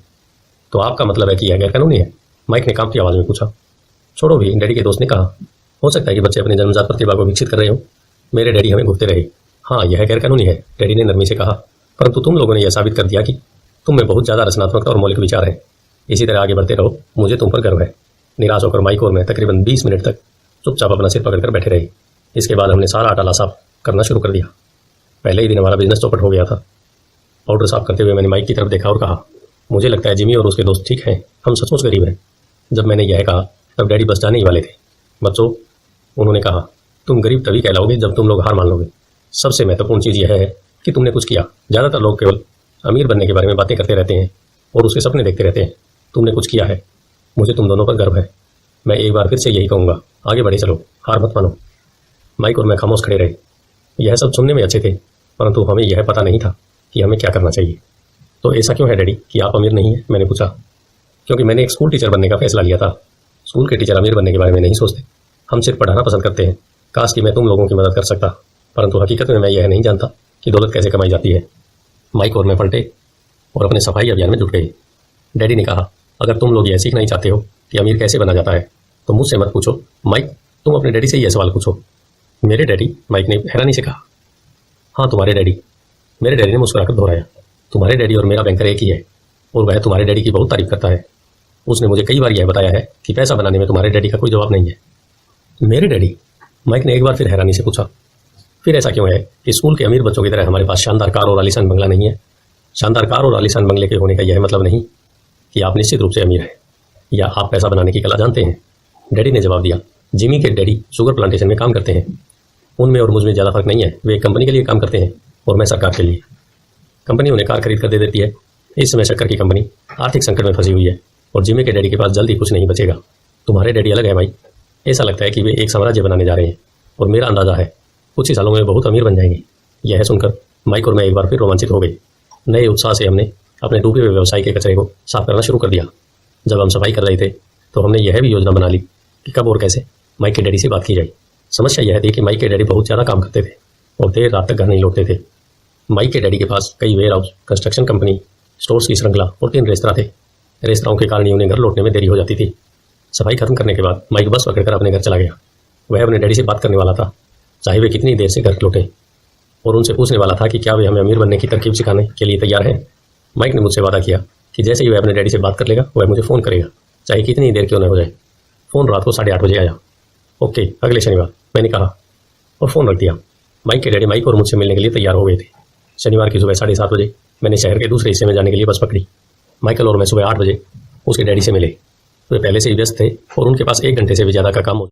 तो आपका मतलब है कि यह गैरकानूनी है? माइक ने कांपती आवाज़ में पूछा। छोड़ो भी, डैडी के दोस्त ने कहा। हो सकता है कि बच्चे अपने जन्मजात प्रतिभा को विकसित कर रहे हो। मेरे डैडी हमें घूरते रहे। हाँ, यह गैरकानूनी है, डैडी ने नरमी से कहा। परंतु तुम लोगों ने यह साबित कर दिया कि तुम में बहुत ज़्यादा रचनात्मकता और मौलिक विचार है। इसी तरह आगे बढ़ते रहो, मुझे तुम पर गर्व है। निराश होकर माइक और मैं तकरीबन 20 मिनट तक चुपचाप अपना सिर पकड़कर बैठे रहे। इसके बाद हमने सारा आटा साफ करना शुरू कर दिया। पहले ही दिन हमारा बिजनेस चौपट हो गया था। पाउडर साफ करते हुए मैंने माइक की तरफ देखा और कहा, मुझे लगता है जिमी और उसके दोस्त ठीक हैं। हम सचमुच गरीब हैं। जब मैंने यह कहा तब डैडी बस जाने ही वाले थे। बच्चों, उन्होंने कहा, तुम गरीब तभी कहलाओगे जब तुम लोग हार मान लोगे। सबसे महत्वपूर्ण चीज़ यह है कि तुमने कुछ किया। ज़्यादातर लोग केवल अमीर बनने के बारे में बातें करते रहते हैं और उसके सपने देखते रहते हैं। तुमने कुछ किया है। मुझे तुम दोनों पर गर्व है। मैं एक बार फिर से यही कहूँगा, आगे बढ़े चलो, हार मत मानो। माइक और मैं खामोश खड़े रहे। यह सब सुनने में अच्छे थे, परंतु हमें यह पता नहीं था कि हमें क्या करना चाहिए। तो ऐसा क्यों है डैडी कि आप अमीर नहीं हैं? मैंने पूछा। क्योंकि मैंने एक स्कूल टीचर बनने का फैसला लिया था। स्कूल के टीचर अमीर बनने के बारे में नहीं सोचते। हम सिर्फ पढ़ाना पसंद करते हैं। काश कि मैं तुम लोगों की मदद कर सकता, परंतु हकीकत में मैं यह नहीं जानता कि दौलत कैसे कमाई जाती है। माइक और मैं पलटे और अपने सफाई अभियान में जुट गए। डैडी ने कहा, अगर तुम लोग यह सीखना ही चाहते हो कि अमीर कैसे बना जाता है तो मुझसे मत पूछो। माइक, तुम अपने डैडी से यह सवाल पूछो। मेरे डैडी? माइक ने हैरानी से कहा। हाँ, तुम्हारे डैडी। मेरे डैडी ने मुस्कुराकर दोहराया। तुम्हारे डैडी और मेरा बैंकर एक ही है और वह तुम्हारे डैडी की बहुत तारीफ करता है। उसने मुझे कई बार यह बताया है कि पैसा बनाने में तुम्हारे डैडी का कोई जवाब नहीं है। मेरे डैडी? माइक ने एक बार फिर हैरानी से पूछा। फिर ऐसा क्यों है कि स्कूल के अमीर बच्चों की तरह हमारे पास शानदार कार और आलीशान बंगला नहीं है? शानदार कार और आलीशान बंगले के होने का यह मतलब नहीं कि आप निश्चित रूप से अमीर हैं या आप पैसा बनाने की कला जानते हैं। डैडी ने जवाब दिया, जिमी के डैडी शुगर प्लांटेशन में काम करते हैं। उनमें और मुझ में ज़्यादा फर्क नहीं है। वे एक कंपनी के लिए काम करते हैं और मैं सरकार के लिए। कंपनी उन्हें कार खरीद कर दे देती है। इस समय शक्कर की कंपनी आर्थिक संकट में फंसी हुई है और जिमी के डैडी के पास जल्दी कुछ नहीं बचेगा। तुम्हारे डैडी अलग है भाई। ऐसा लगता है कि वे एक साम्राज्य बनाने जा रहे हैं और मेरा अंदाजा है कुछ ही सालों में बहुत अमीर बन जाएंगे। यह सुनकर माइक और मैं एक बार फिर रोमांचित हो गए। नए उत्साह से हमने अपने डूबे हुए व्यवसाय के कचरे को साफ करना शुरू कर दिया। जब हम सफाई कर रहे थे तो हमने यह भी योजना बना ली कि कब और कैसे माइक के डैडी से बात की जाए। समस्या यह थी कि माइक के डैडी बहुत ज़्यादा काम करते थे और देर रात तक घर नहीं लौटते थे। माइक के डैडी के पास कई warehouse, construction company, stores की श्रृंखला और 3 रेस्तरां थे। रेस्तराओं के कारण ही उन्हें घर लौटने में देरी हो जाती थी। सफाई खत्म करने के बाद माइक बस पकड़कर अपने घर चला गया। वह अपने डैडी से बात करने वाला था, चाहे वे कितनी देर से घर लौटे, और उनसे पूछने वाला था कि क्या वे हमें अमीर बनने की तरकीब सिखाने के लिए तैयार हैं। माइक ने मुझसे वादा किया कि जैसे ही वह अपने डैडी से बात कर लेगा वह मुझे फ़ोन करेगा, चाहे कितनी देर क्यों न हो जाए। फ़ोन रात को 8:30 बजे आया। ओके, अगले शनिवार, मैंने कहा और फ़ोन रख दिया। माइक के डैडी माइक और मुझसे मिलने के लिए तैयार हो गए थे। शनिवार की सुबह 7:30 बजे मैंने शहर के दूसरे हिस्से में जाने के लिए बस पकड़ी। माइकल और मैं सुबह 8 बजे उसके डैडी से मिले। वे पहले से ही व्यस्त थे और उनके पास 1 घंटे से भी ज़्यादा का काम हो